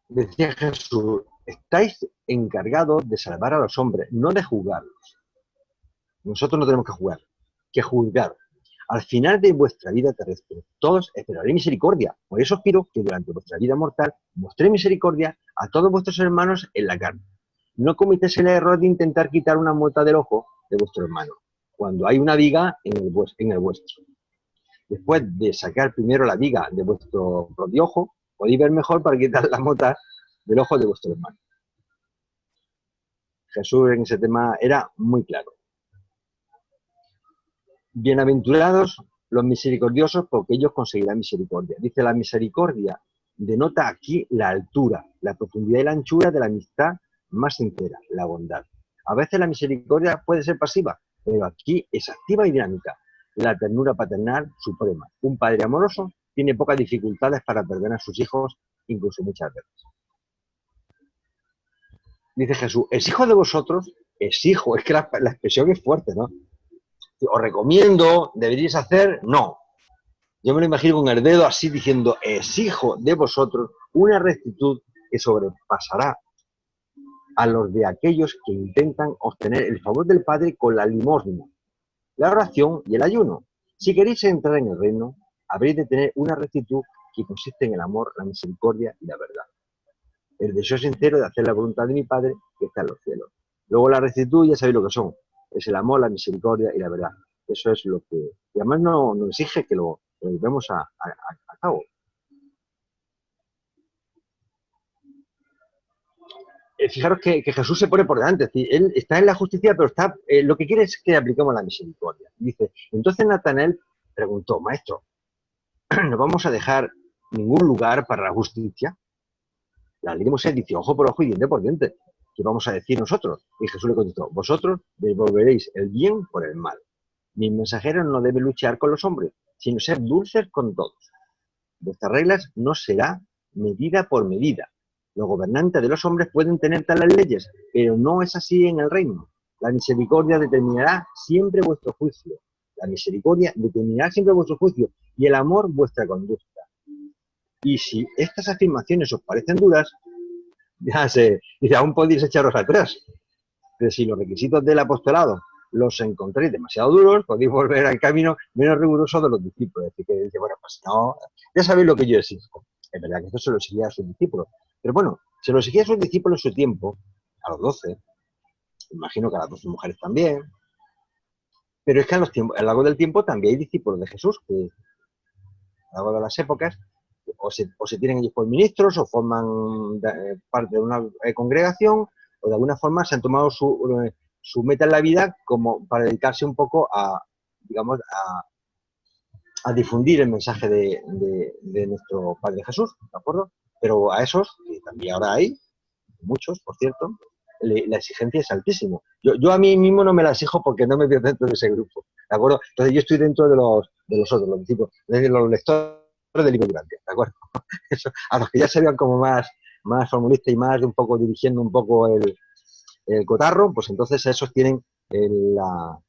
Decía Jesús, estáis encargados de salvar a los hombres, no de juzgarlos. Nosotros no tenemos que juzgar. Al final de vuestra vida terrestre, todos esperaréis misericordia. Por eso os pido que durante vuestra vida mortal mostréis misericordia a todos vuestros hermanos en la carne. No cometáis el error de intentar quitar una mueta del ojo de vuestro hermano, cuando hay una viga en el vuestro. Después de sacar primero la viga de vuestro propio ojo, podéis ver mejor para quitar la mota del ojo de vuestro hermano. Jesús en ese tema era muy claro. Bienaventurados los misericordiosos, porque ellos conseguirán misericordia. Dice, la misericordia denota aquí la altura, la profundidad y la anchura de la amistad más sincera, la bondad. A veces la misericordia puede ser pasiva, pero aquí es activa y dinámica. La ternura paternal suprema. Un padre amoroso tiene pocas dificultades para perdonar a sus hijos, incluso muchas veces. Dice Jesús, ¿es hijo de vosotros? Es hijo, es que la expresión es fuerte, ¿no? Os recomiendo, deberíais hacer, no. Yo me lo imagino con el dedo así diciendo, es hijo de vosotros, una rectitud que sobrepasará a los de aquellos que intentan obtener el favor del Padre con la limosna, la oración y el ayuno. Si queréis entrar en el reino, habréis de tener una rectitud que consiste en el amor, la misericordia y la verdad. El deseo sincero de hacer la voluntad de mi Padre que está en los cielos. Luego la rectitud ya sabéis lo que son. Es el amor, la misericordia y la verdad. Eso es lo que... Y además no exige que lo llevemos a cabo. Fijaros que Jesús se pone por delante. Es decir, él está en la justicia, pero está lo que quiere es que apliquemos la misericordia. Dice, entonces Natanael preguntó, maestro, ¿no vamos a dejar ningún lugar para la justicia? La ley de Moisés dice, ojo por ojo y diente por diente. ¿qué vamos a decir nosotros? Y Jesús le contestó, vosotros devolveréis el bien por el mal. Mis mensajeros no deben luchar con los hombres, sino ser dulces con todos. Vuestras reglas no será medida por medida. Los gobernantes de los hombres pueden tener tales leyes, pero no es así en el reino. La misericordia determinará siempre vuestro juicio. La misericordia determinará siempre vuestro juicio y el amor vuestra conducta. Y si estas afirmaciones os parecen duras, dice, aún podéis echaros atrás. Pero si los requisitos del apostolado los encontréis demasiado duros, podéis volver al camino menos riguroso de los discípulos. Es decir, que dice, bueno, pues no, ya sabéis lo que yo exijo. Es verdad que esto se lo exigía a sus discípulos. Pero bueno, se lo exigía a sus discípulos en su tiempo, a los 12, imagino que a las 12 mujeres también. Pero es que a lo largo del tiempo también hay discípulos de Jesús que a lo largo de las épocas o se tienen ellos por ministros o forman parte de una congregación o de alguna forma se han tomado su meta en la vida como para dedicarse un poco a, digamos, a difundir el mensaje de nuestro Padre Jesús, ¿de acuerdo? Pero a esos, que también ahora hay, muchos, por cierto, la exigencia es altísima. Yo a mí mismo no me la exijo porque no me veo dentro de ese grupo, ¿de acuerdo? Entonces yo estoy dentro de los otros, los discípulos, de los lectores del libro durante, ¿de acuerdo? Eso, a los que ya se vean como más formulistas y más de un poco dirigiendo un poco el cotarro, pues entonces esos tienen la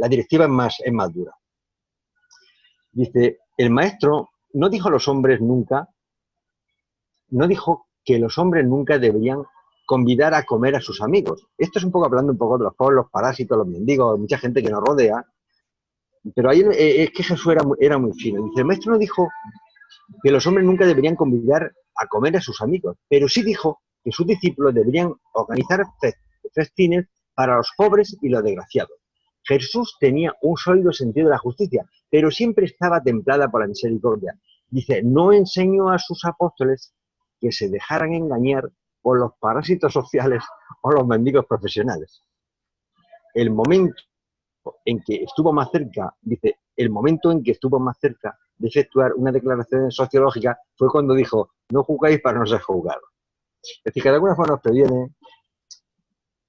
directiva es más dura. Dice, el maestro no dijo a los hombres nunca, no dijo que los hombres nunca deberían convidar a comer a sus amigos. Esto es un poco hablando un poco de los pobres, los parásitos, los mendigos, mucha gente que nos rodea. Pero ahí es que Jesús era muy fino. Dice, el maestro no dijo que los hombres nunca deberían convidar a comer a sus amigos, pero sí dijo que sus discípulos deberían organizar festines para los pobres y los desgraciados. Jesús tenía un sólido sentido de la justicia, pero siempre estaba templada por la misericordia. Dice, no enseñó a sus apóstoles que se dejaran engañar por los parásitos sociales o los mendigos profesionales. El momento en que estuvo más cerca, dice, el momento en que estuvo más cerca de efectuar una declaración sociológica fue cuando dijo, no juzgáis para no ser juzgados. Es decir, que de alguna forma nos previene,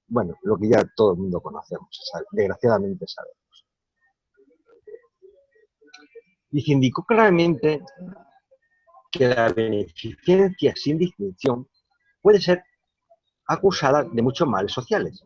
bueno, lo que ya todo el mundo conocemos, desgraciadamente sabemos. Y se indicó claramente que la beneficencia sin distinción puede ser acusada de muchos males sociales.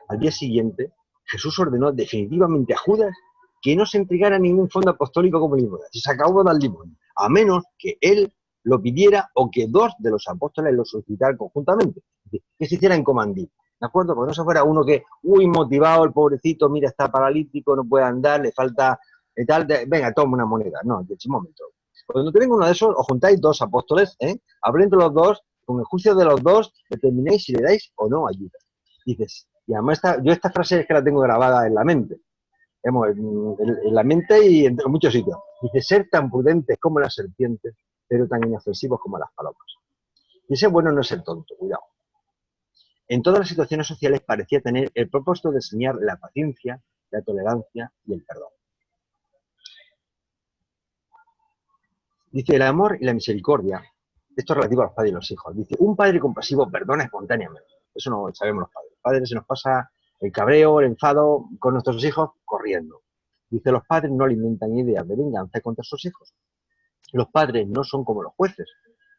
Al día siguiente, Jesús ordenó definitivamente a Judas que no se entregara ningún fondo apostólico como limosna. Se acabó de dar limosna, a menos que él lo pidiera o que dos de los apóstoles lo solicitaran conjuntamente. Que se hiciera en comandí, ¿de acuerdo? Porque no se fuera uno que, motivado, el pobrecito, mira, está paralítico, no puede andar, le falta tal, venga, toma una moneda. No, de hecho, un momento. Cuando tengan uno de esos, os juntáis dos apóstoles, hablen entre los dos, con el juicio de los dos, determinéis si le dais o no ayuda. Dices, y además yo esta frase es que la tengo grabada en la mente. En la mente y en muchos sitios. Dice, ser tan prudentes como las serpientes, pero tan inofensivos como las palomas. Y ese bueno no es ser tonto, cuidado. En todas las situaciones sociales parecía tener el propósito de enseñar la paciencia, la tolerancia y el perdón. Dice, el amor y la misericordia, esto es relativo a los padres y los hijos. Dice, un padre compasivo perdona espontáneamente. Eso no lo sabemos los padres. Los padres se nos pasa el cabreo, el enfado con nuestros hijos corriendo. Dice, los padres no alimentan ideas de venganza contra sus hijos. Los padres no son como los jueces,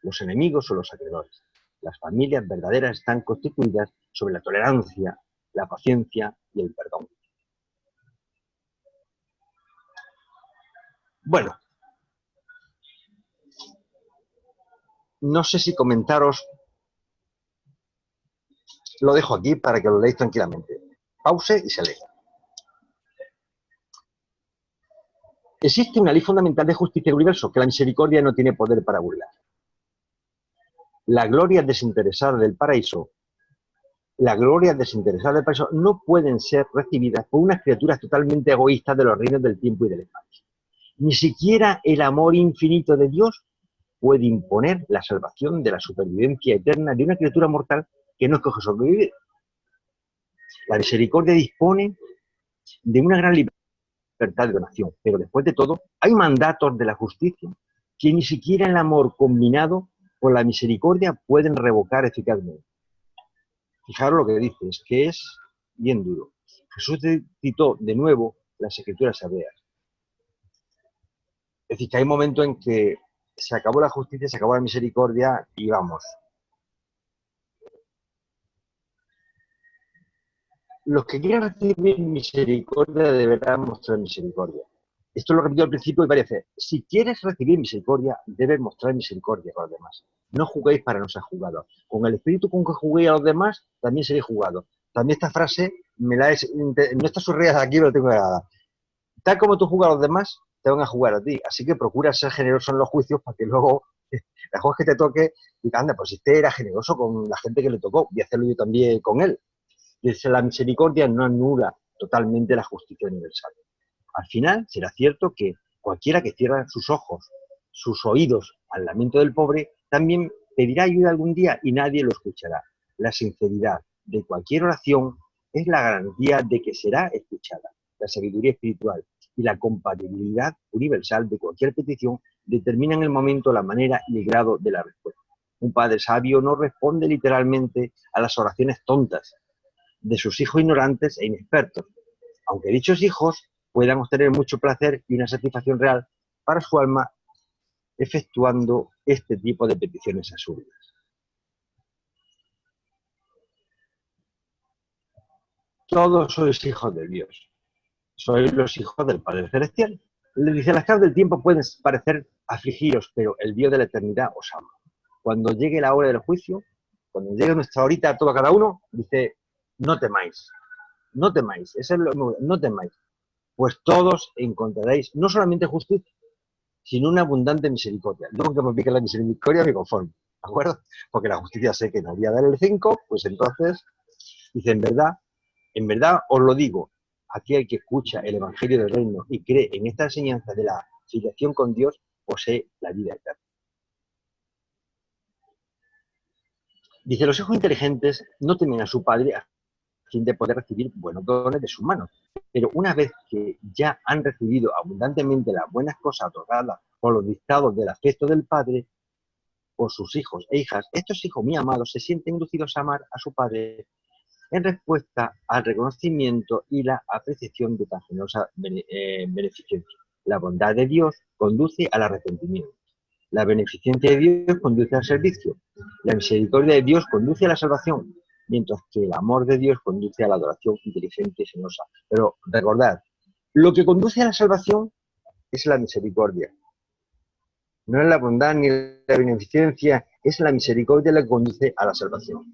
los enemigos o los acreedores. Las familias verdaderas están constituidas sobre la tolerancia, la paciencia y el perdón. Bueno, no sé si comentaros, lo dejo aquí para que lo leáis tranquilamente. Pause y se lee. Existe una ley fundamental de justicia del universo, que la misericordia no tiene poder para burlar. La gloria desinteresada del paraíso, no pueden ser recibidas por unas criaturas totalmente egoístas de los reinos del tiempo y del espacio. Ni siquiera el amor infinito de Dios puede imponer la salvación de la supervivencia eterna de una criatura mortal que no escoge sobrevivir. La misericordia dispone de una gran libertad de donación, pero después de todo, hay mandatos de la justicia que ni siquiera el amor combinado por la misericordia pueden revocar eficazmente. Fijaros lo que dice, es que es bien duro. Jesús citó de nuevo las Escrituras hebreas. Es decir, que hay momentos en que se acabó la justicia, se acabó la misericordia y vamos. Los que quieran recibir misericordia deberán mostrar misericordia. Esto lo repito al principio y varias veces. Si quieres recibir misericordia, debes mostrar misericordia con los demás. No juguéis para no ser jugados. Con el espíritu con que juguéis a los demás, también seréis jugados. También esta frase no está subrayada aquí, pero tengo grabada. Tal como tú jugas a los demás, te van a jugar a ti. Así que procura ser generoso en los juicios para que luego, la cosa que te toque, diga, anda, pues este era generoso con la gente que le tocó, voy a hacerlo yo también con él. Y la misericordia no anula totalmente la justicia universal. Al final, será cierto que cualquiera que cierre sus ojos, sus oídos al lamento del pobre, también pedirá ayuda algún día y nadie lo escuchará. La sinceridad de cualquier oración es la garantía de que será escuchada. La sabiduría espiritual y la compatibilidad universal de cualquier petición determinan el momento, la manera y el grado de la respuesta. Un padre sabio no responde literalmente a las oraciones tontas de sus hijos ignorantes e inexpertos, aunque dichos hijos puedan obtener mucho placer y una satisfacción real para su alma efectuando este tipo de peticiones absurdas. Todos sois hijos de Dios, sois los hijos del Padre Celestial. Le dice, las causas del tiempo pueden parecer afligiros, pero el Dios de la eternidad os ama. Cuando llegue la hora del juicio, cuando llegue nuestra horita a todo cada uno, dice, no temáis, no temáis, no temáis, pues todos encontraréis no solamente justicia, sino una abundante misericordia. Yo con que me pique la misericordia me conformo, ¿de acuerdo? Porque la justicia sé que no voy a dar el 5, pues entonces, dice, en verdad os lo digo, aquel que escucha el Evangelio del Reino y cree en esta enseñanza de la filiación con Dios, posee la vida eterna. Dice, los hijos inteligentes no temen a su padre a fin de poder recibir buenos dones de sus manos. Pero una vez que ya han recibido abundantemente las buenas cosas otorgadas por los dictados del afecto del padre, por sus hijos e hijas, estos hijos muy amados se sienten inducidos a amar a su padre en respuesta al reconocimiento y la apreciación de tan generosa beneficencia. La bondad de Dios conduce al arrepentimiento. La beneficencia de Dios conduce al servicio. La misericordia de Dios conduce a la salvación, mientras que el amor de Dios conduce a la adoración inteligente y generosa. Pero recordad, lo que conduce a la salvación es la misericordia. No es la bondad ni la beneficencia, es la misericordia la que conduce a la salvación.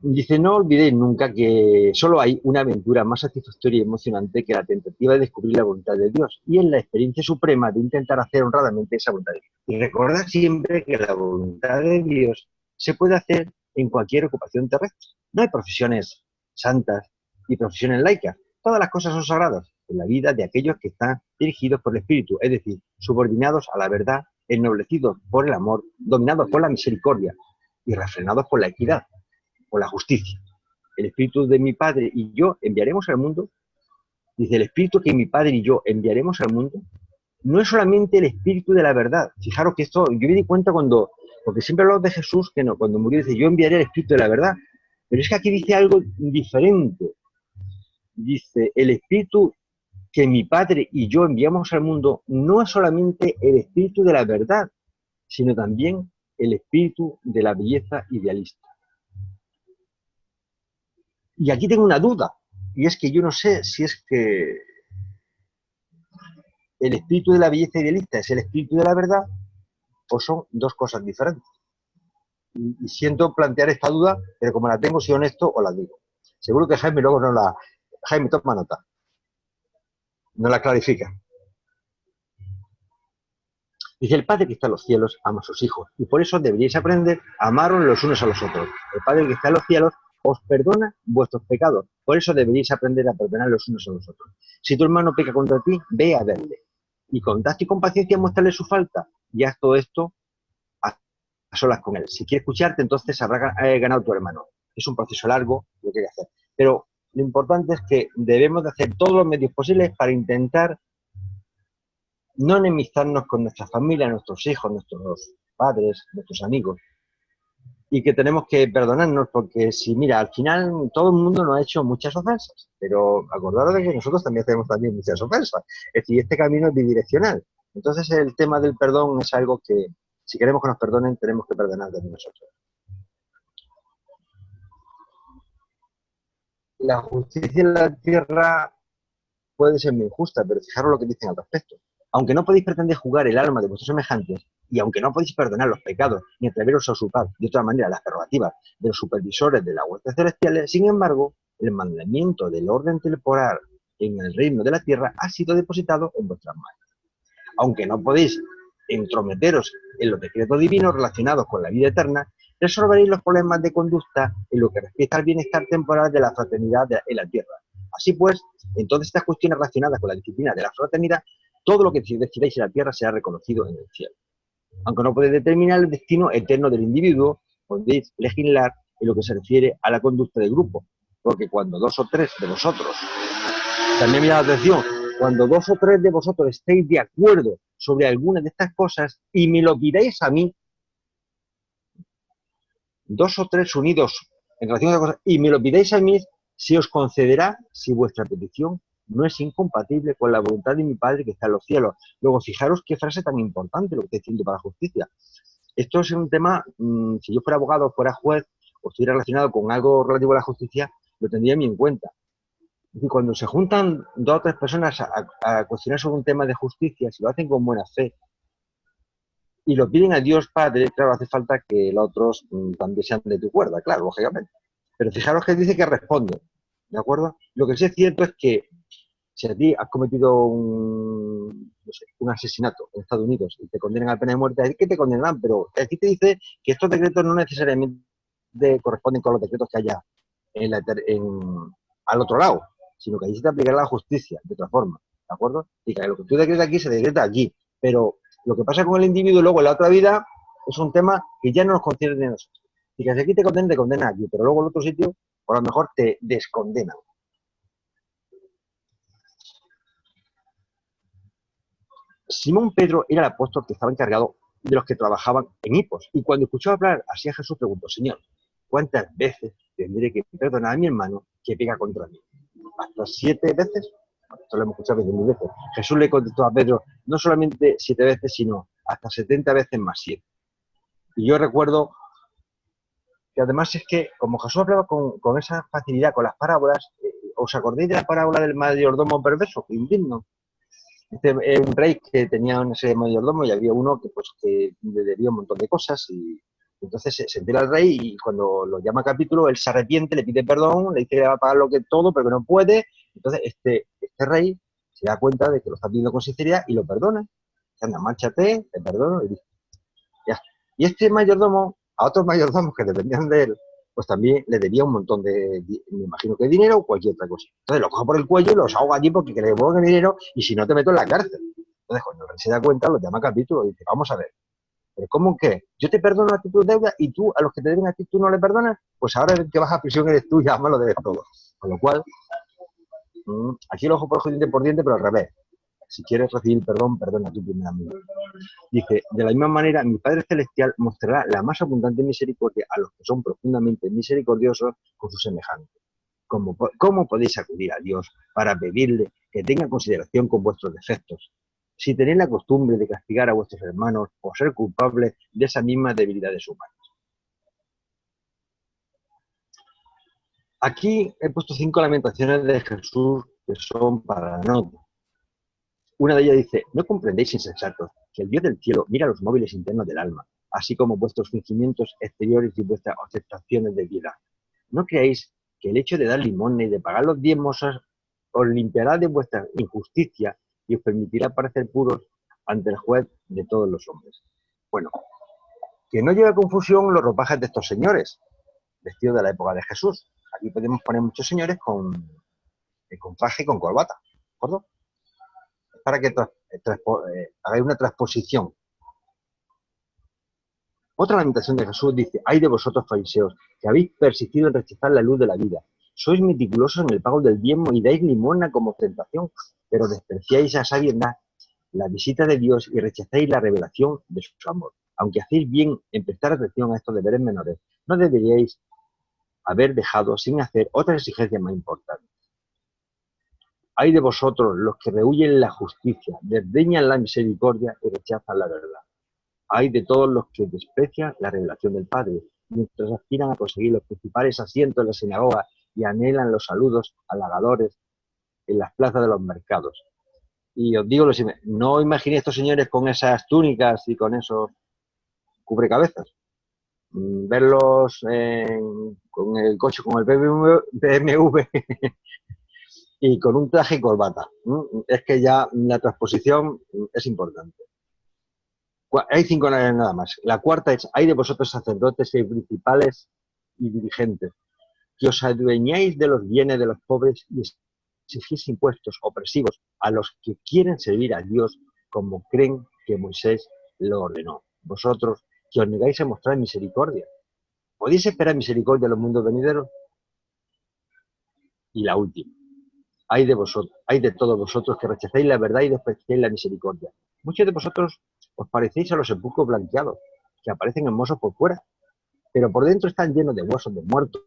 Dice, no olvidéis nunca que solo hay una aventura más satisfactoria y emocionante que la tentativa de descubrir la voluntad de Dios, y es la experiencia suprema de intentar hacer honradamente esa voluntad de Dios. Y recordad siempre que la voluntad de Dios se puede hacer en cualquier ocupación terrestre. No hay profesiones santas y profesiones laicas. Todas las cosas son sagradas en la vida de aquellos que están dirigidos por el Espíritu, es decir, subordinados a la verdad, ennoblecidos por el amor, dominados por la misericordia y refrenados por la equidad, por la justicia. El Espíritu de mi Padre y yo enviaremos al mundo. Dice, el Espíritu que mi Padre y yo enviaremos al mundo no es solamente el Espíritu de la verdad. Fijaros que esto, yo me di cuenta porque siempre hablamos de Jesús, que no, cuando murió dice, yo enviaré el Espíritu de la verdad. Pero es que aquí dice algo diferente. Dice, el Espíritu que mi Padre y yo enviamos al mundo no es solamente el Espíritu de la verdad, sino también el Espíritu de la belleza idealista. Y aquí tengo una duda, y es que yo no sé si es que el espíritu de la belleza idealista es el espíritu de la verdad o son dos cosas diferentes. Y siento plantear esta duda, pero como la tengo, soy honesto, os la digo. Seguro que Jaime luego Jaime toma nota, no la clarifica. Dice, el Padre que está en los cielos ama a sus hijos, y por eso deberíais aprender a amaros los unos a los otros. El Padre que está en los cielos os perdona vuestros pecados. Por eso deberíais aprender a perdonar los unos a los otros. Si tu hermano peca contra ti, ve a verle. Y con tacto y con paciencia muéstrale su falta. Y haz todo esto a solas con él. Si quiere escucharte, entonces habrá ganado tu hermano. Es un proceso largo lo que hay que hacer. Pero lo importante es que debemos de hacer todos los medios posibles para intentar no enemistarnos con nuestra familia, nuestros hijos, nuestros padres, nuestros amigos, y que tenemos que perdonarnos porque si, mira, al final todo el mundo nos ha hecho muchas ofensas, pero acordaros de que nosotros también tenemos también muchas ofensas, es decir, este camino es bidireccional. Entonces el tema del perdón es algo que, si queremos que nos perdonen, tenemos que perdonar de nosotros. La justicia en la tierra puede ser muy injusta, pero fijaros lo que dicen al respecto. Aunque no podéis pretender jugar el alma de vuestros semejantes, y aunque no podéis perdonar los pecados, ni atreveros a usurpar de otra manera las prerrogativas de los supervisores de las huestes celestiales, sin embargo, el mandamiento del orden temporal en el reino de la tierra ha sido depositado en vuestras manos. Aunque no podéis entrometeros en los decretos divinos relacionados con la vida eterna, resolveréis los problemas de conducta en lo que respecta al bienestar temporal de la fraternidad en la tierra. Así pues, en todas estas cuestiones relacionadas con la disciplina de la fraternidad, todo lo que decidáis en la tierra será reconocido en el cielo. Aunque no podéis determinar el destino eterno del individuo, podéis legislar en lo que se refiere a la conducta del grupo, porque cuando 2 o 3 de vosotros, también me llama la atención, cuando 2 o 3 de vosotros estéis de acuerdo sobre alguna de estas cosas y me lo pidáis a mí, 2 o 3 unidos en relación a estas cosas y me lo pidáis a mí, se os concederá si vuestra petición no es incompatible con la voluntad de mi Padre que está en los cielos. Luego, fijaros qué frase tan importante lo que está diciendo para la justicia. Esto es un tema, si yo fuera abogado, fuera juez, o estuviera relacionado con algo relativo a la justicia, lo tendría muy en cuenta. Es decir, cuando se juntan 2 o 3 personas a cuestionar sobre un tema de justicia, si lo hacen con buena fe, y lo piden a Dios Padre, claro, hace falta que los otros también sean de tu cuerda, claro, lógicamente. Pero fijaros que dice que responde, ¿de acuerdo? Lo que sí es cierto es que si a ti has cometido un asesinato en Estados Unidos y te condenan a pena de muerte, es que te condenarán, pero aquí te dice que estos decretos no necesariamente corresponden con los decretos que haya al otro lado, sino que allí se te aplicará la justicia de otra forma, ¿de acuerdo? Y que lo que tú decretas aquí se decreta aquí, pero lo que pasa con el individuo luego en la otra vida es un tema que ya no nos concierne a nosotros. Y que si aquí te condenan aquí, pero luego en otro sitio, por lo mejor te descondenan. Simón Pedro era el apóstol que estaba encargado de los que trabajaban en Hipos, y cuando escuchó hablar así a Jesús preguntó: Señor, ¿cuántas veces tendré que perdonar a mi hermano que pega contra mí? ¿Hasta 7 veces? Bueno, esto lo hemos escuchado 20.000 veces. Jesús le contestó a Pedro, no solamente 7 veces, sino hasta 70 veces más 7. Y yo recuerdo que además es que, como Jesús hablaba con esa facilidad, con las parábolas, ¿os acordáis de la parábola del mayordomo perverso, indigno? Un rey que tenía una serie de mayordomos y había uno que le debía un montón de cosas y entonces se entera el rey y cuando lo llama a capítulo él se arrepiente, le pide perdón, le dice que le va a pagar todo pero que no puede. Entonces este rey se da cuenta de que lo está pidiendo con sinceridad y lo perdona. Anda, márchate, te perdono y dice, ya. Y este mayordomo, a otros mayordomos que dependían de él, pues también le debía un montón de, me imagino que dinero o cualquier otra cosa. Entonces lo cojo por el cuello y los ahogo allí porque le debo el dinero y si no te meto en la cárcel. Entonces cuando el rey se da cuenta, lo llama a capítulo y dice, vamos a ver, ¿pero cómo que? Yo te perdono a ti tus deudas y tú, a los que te deben a ti, tú no le perdonas, pues ahora el que vas a prisión eres tú y además lo debes todo. Con lo cual, aquí el ojo por ojo, diente por diente, pero al revés. Si quieres recibir perdón, perdona tú primeramente. Dice, de la misma manera, mi Padre Celestial mostrará la más abundante misericordia a los que son profundamente misericordiosos con sus semejantes. ¿Cómo podéis acudir a Dios para pedirle que tenga consideración con vuestros defectos? Si tenéis la costumbre de castigar a vuestros hermanos o ser culpables de esas mismas debilidades humanas. Aquí he puesto 5 lamentaciones de Jesús que son para la nota. Una de ellas dice, ¿no comprendéis, insensatos, que el Dios del cielo mira los móviles internos del alma, así como vuestros fingimientos exteriores y vuestras ostentaciones de piedad? ¿No creéis que el hecho de dar limosna y de pagar los diezmos os limpiará de vuestra injusticia y os permitirá parecer puros ante el juez de todos los hombres? Bueno, que no lleve a confusión los ropajes de estos señores, vestidos de la época de Jesús. Aquí podemos poner muchos señores con traje y con corbata, ¿de acuerdo? Para que hagáis una transposición. Otra lamentación de Jesús dice, ay de vosotros fariseos, que habéis persistido en rechazar la luz de la vida. Sois meticulosos en el pago del diezmo y dais limosna como ostentación, pero despreciáis a sabiendas la visita de Dios y rechazáis la revelación de su amor. Aunque hacéis bien en prestar atención a estos deberes menores, no deberíais haber dejado sin hacer otras exigencias más importantes. Hay de vosotros los que rehuyen la justicia, desdeñan la misericordia y rechazan la verdad. Hay de todos los que desprecian la revelación del Padre, mientras aspiran a conseguir los principales asientos en la sinagoga y anhelan los saludos halagadores en las plazas de los mercados. Y os digo lo siguiente, no imaginéis a estos señores con esas túnicas y con esos cubrecabezas. Verlos con el coche, con el BMW y con un traje y corbata. Es que ya la transposición es importante. Hay 5 nada más. La cuarta es, hay de vosotros sacerdotes y principales y dirigentes, que os adueñáis de los bienes de los pobres y exigís impuestos opresivos a los que quieren servir a Dios como creen que Moisés lo ordenó. Vosotros, que os negáis a mostrar misericordia, ¿podéis esperar misericordia a los mundos venideros? Y la última, hay de vosotros, hay de todos vosotros que rechazáis la verdad y despreciáis la misericordia. Muchos de vosotros os parecéis a los sepulcros blanqueados, que aparecen hermosos por fuera, pero por dentro están llenos de huesos de muertos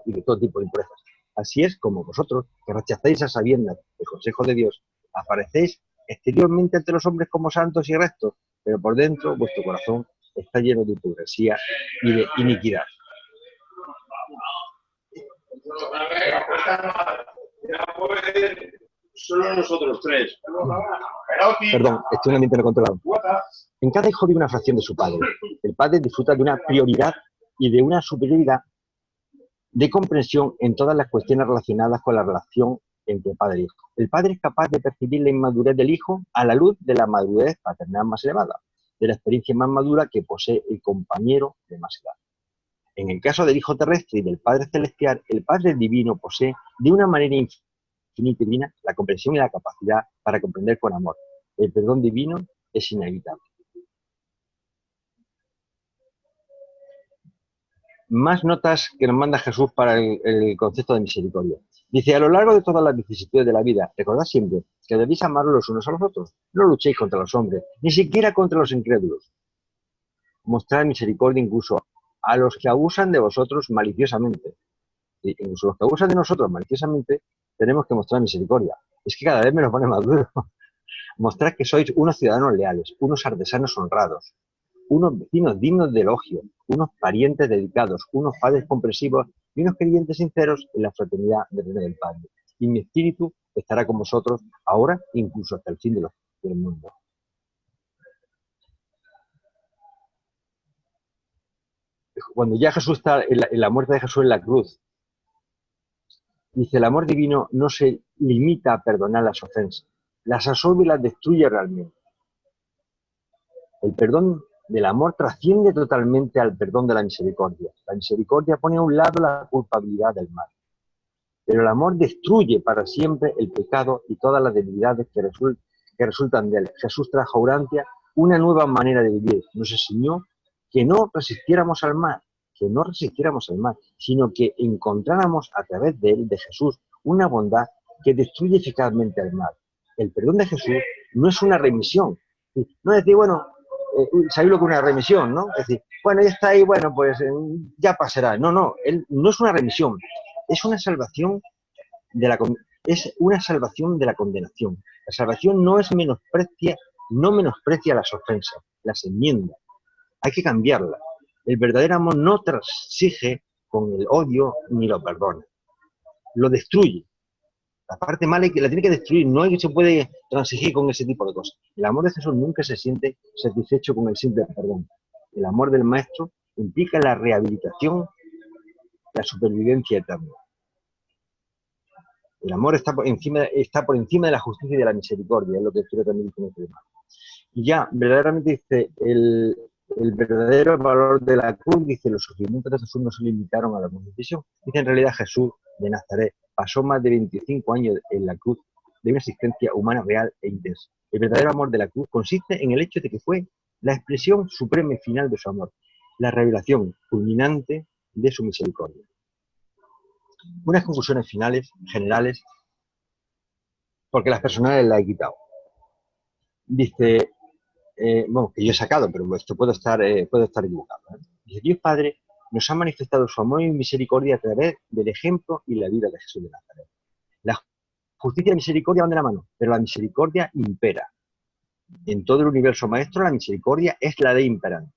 y de todo tipo de impurezas. Así es como vosotros, que rechazáis a sabiendas el consejo de Dios, aparecéis exteriormente ante los hombres como santos y rectos, pero por dentro vuestro corazón está lleno de hipocresía y de iniquidad. Solo nosotros tres. Perdón, estoy en un ambiente no controlado. En cada hijo vive una fracción de su padre. El padre disfruta de una prioridad y de una superioridad de comprensión en todas las cuestiones relacionadas con la relación entre padre e hijo. El padre es capaz de percibir la inmadurez del hijo a la luz de la madurez paternal más elevada, de la experiencia más madura que posee el compañero de más edad. En el caso del hijo terrestre y del padre celestial, el padre divino posee de una manera infinita y divina la comprensión y la capacidad para comprender con amor. El perdón divino es inevitable. Más notas que nos manda Jesús para el concepto de misericordia. Dice, a lo largo de todas las vicisitudes de la vida, recordad siempre que debéis amar los unos a los otros. No luchéis contra los hombres, ni siquiera contra los incrédulos. Mostrad misericordia incluso a los que abusan de vosotros maliciosamente. Y incluso los que abusan de nosotros maliciosamente, tenemos que mostrar misericordia. Es que cada vez me lo pone más duro. Mostrad que sois unos ciudadanos leales, unos artesanos honrados, unos vecinos dignos de elogio, unos parientes dedicados, unos padres comprensivos y unos creyentes sinceros en la fraternidad del reino del Padre. Y mi espíritu estará con vosotros ahora, incluso hasta el fin del mundo. Cuando ya Jesús está en la muerte de Jesús en la cruz, dice, el amor divino no se limita a perdonar las ofensas, las absorbe y las destruye realmente. El perdón del amor trasciende totalmente al perdón de la misericordia. La misericordia pone a un lado la culpabilidad del mal. Pero el amor destruye para siempre el pecado y todas las debilidades que resultan de él. Jesús trajo a Urantia una nueva manera de vivir. Nos enseñó que no resistiéramos al mal, sino que encontráramos a través de él, de Jesús, una bondad que destruye eficazmente al mal. El perdón de Jesús no es una remisión. No es decir, bueno, sabéis lo que es una remisión, ¿no? Es decir, bueno, ya está ahí, bueno, pues ya pasará. No, él no es una remisión, es una salvación de la condenación. La salvación no menosprecia las ofensas, las enmienda. Hay que cambiarla. El verdadero amor no transigir con el odio ni lo perdona. Lo destruye. La parte mala la tiene que destruir, no se puede transigir con ese tipo de cosas. El amor de Jesús nunca se siente satisfecho con el simple perdón. El amor del Maestro implica la rehabilitación, la supervivencia eterna. El amor está por encima de la justicia y de la misericordia, es lo que quiero también decir en este tema. Y ya, verdaderamente dice, el verdadero valor de la cruz, dice, los sufrimientos de Jesús no se limitaron a la crucifixión. Dice, en realidad Jesús de Nazaret pasó más de 25 años en la cruz de una existencia humana real e intensa. El verdadero amor de la cruz consiste en el hecho de que fue la expresión suprema y final de su amor, la revelación culminante de su misericordia. Unas conclusiones finales, generales, porque las personales las he quitado. dice, bueno, que yo he sacado, pero esto puedo estar equivocado, ¿eh? Dice, Dios Padre nos ha manifestado su amor y misericordia a través del ejemplo y la vida de Jesús de Nazaret. La justicia y misericordia van de la mano, pero la misericordia impera. En todo el universo maestro, la misericordia es la ley imperante.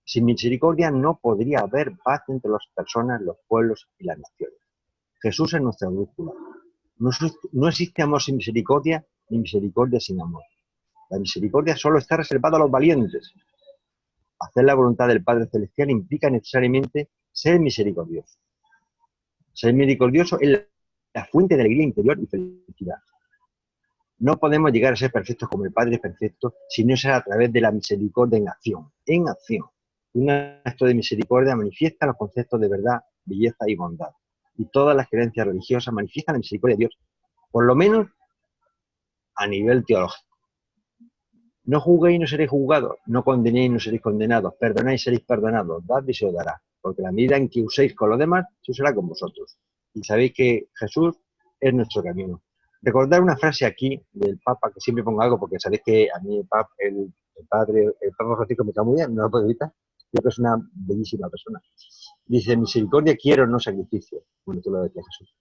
Sin misericordia no podría haber paz entre las personas, los pueblos y las naciones. Jesús es nuestra brújula. No existe amor sin misericordia, ni misericordia sin amor. La misericordia solo está reservada a los valientes. Hacer la voluntad del Padre Celestial implica necesariamente ser misericordioso. Ser misericordioso es la fuente de alegría interior y felicidad. No podemos llegar a ser perfectos como el Padre es perfecto si no es a través de la misericordia en acción. En acción. Un acto de misericordia manifiesta los conceptos de verdad, belleza y bondad. Y todas las creencias religiosas manifiestan la misericordia de Dios, por lo menos a nivel teológico. No juzguéis y no seréis juzgados, no condenéis y no seréis condenados, perdonáis y seréis perdonados, dad y se os dará, porque la medida en que uséis con los demás, se usará con vosotros. Y sabéis que Jesús es nuestro camino. Recordar una frase aquí del Papa, que siempre pongo algo, porque sabéis que a mí el Papa Francisco me cae muy bien, no lo puedo evitar, creo que es una bellísima persona. Dice, misericordia quiero, no sacrificio. Bueno, tú lo decías, Jesús.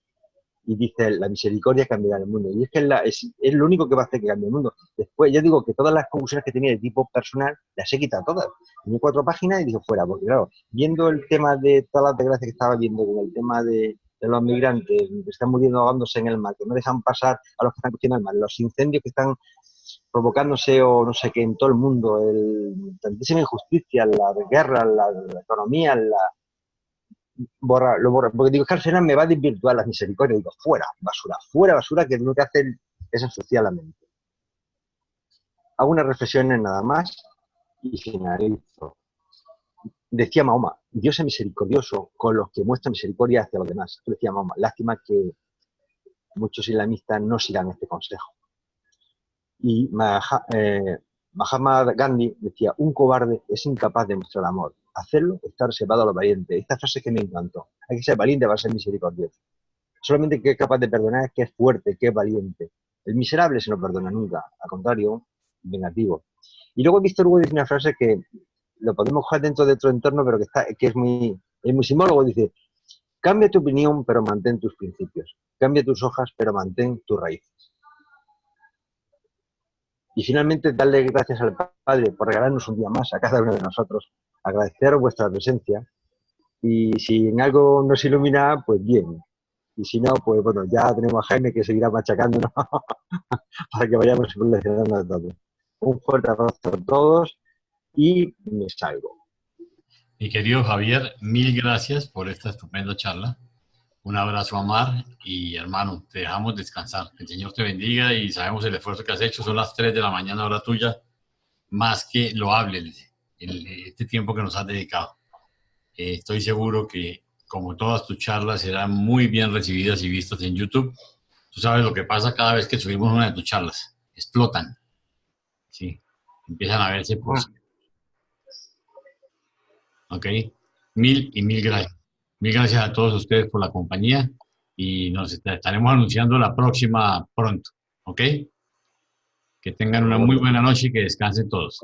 Y dice, la misericordia cambiará el mundo. Y es que es lo único que va a hacer que cambie el mundo. Después, yo digo que todas las conclusiones que tenía de tipo personal, las he quitado todas. Tenía 4 páginas y dije fuera, porque claro, viendo el tema de todas las desgracias que estaba viendo, con el tema de los migrantes que están muriendo ahogándose en el mar, que no dejan pasar a los que están cogiendo el mar, los incendios que están provocándose o no sé qué en todo el mundo, tantísima injusticia, la guerra, la economía, porque digo que al final me va a desvirtuar la misericordia. Digo, fuera basura, que lo que hace es ensuciar la mente. Hago unas reflexiones nada más y finalizo. Decía Mahoma, Dios es misericordioso con los que muestran misericordia hacia los demás. Decía Mahoma, lástima que muchos islamistas no sigan este consejo. Y Mahatma Gandhi decía, un cobarde es incapaz de mostrar amor. Hacerlo está reservado a los valientes. Esta frase que me encantó. Hay que ser valiente para ser misericordioso. Solamente el que es capaz de perdonar es que es fuerte, que es valiente. El miserable se no perdona nunca. Al contrario, vengativo. Y luego Víctor Hugo dice una frase que lo podemos coger dentro de otro entorno, pero que es muy simólogo. Dice, cambia tu opinión, pero mantén tus principios. Cambia tus hojas, pero mantén tus raíces. Y finalmente, darle gracias al Padre por regalarnos un día más a cada uno de nosotros, agradecer vuestra presencia y si en algo nos ilumina, pues bien. Y si no, pues bueno, ya tenemos a Jaime que seguirá machacándonos para que vayamos evolucionando de todo. Un fuerte abrazo a todos y me salgo. Mi querido Javier, mil gracias por esta estupenda charla. Un abrazo a Mar y hermano, te dejamos descansar. Que el Señor te bendiga y sabemos el esfuerzo que has hecho. Son las 3 de la mañana, hora tuya. Más que loable este tiempo que nos has dedicado. Estoy seguro que, como todas tus charlas, serán muy bien recibidas y vistas en YouTube. Tú sabes lo que pasa cada vez que subimos una de tus charlas. Explotan. Sí. Empiezan a verse por... Ok. Mil gracias. Mil gracias a todos ustedes por la compañía y nos estaremos anunciando la próxima pronto. ¿Ok? Que tengan una muy buena noche y que descansen todos.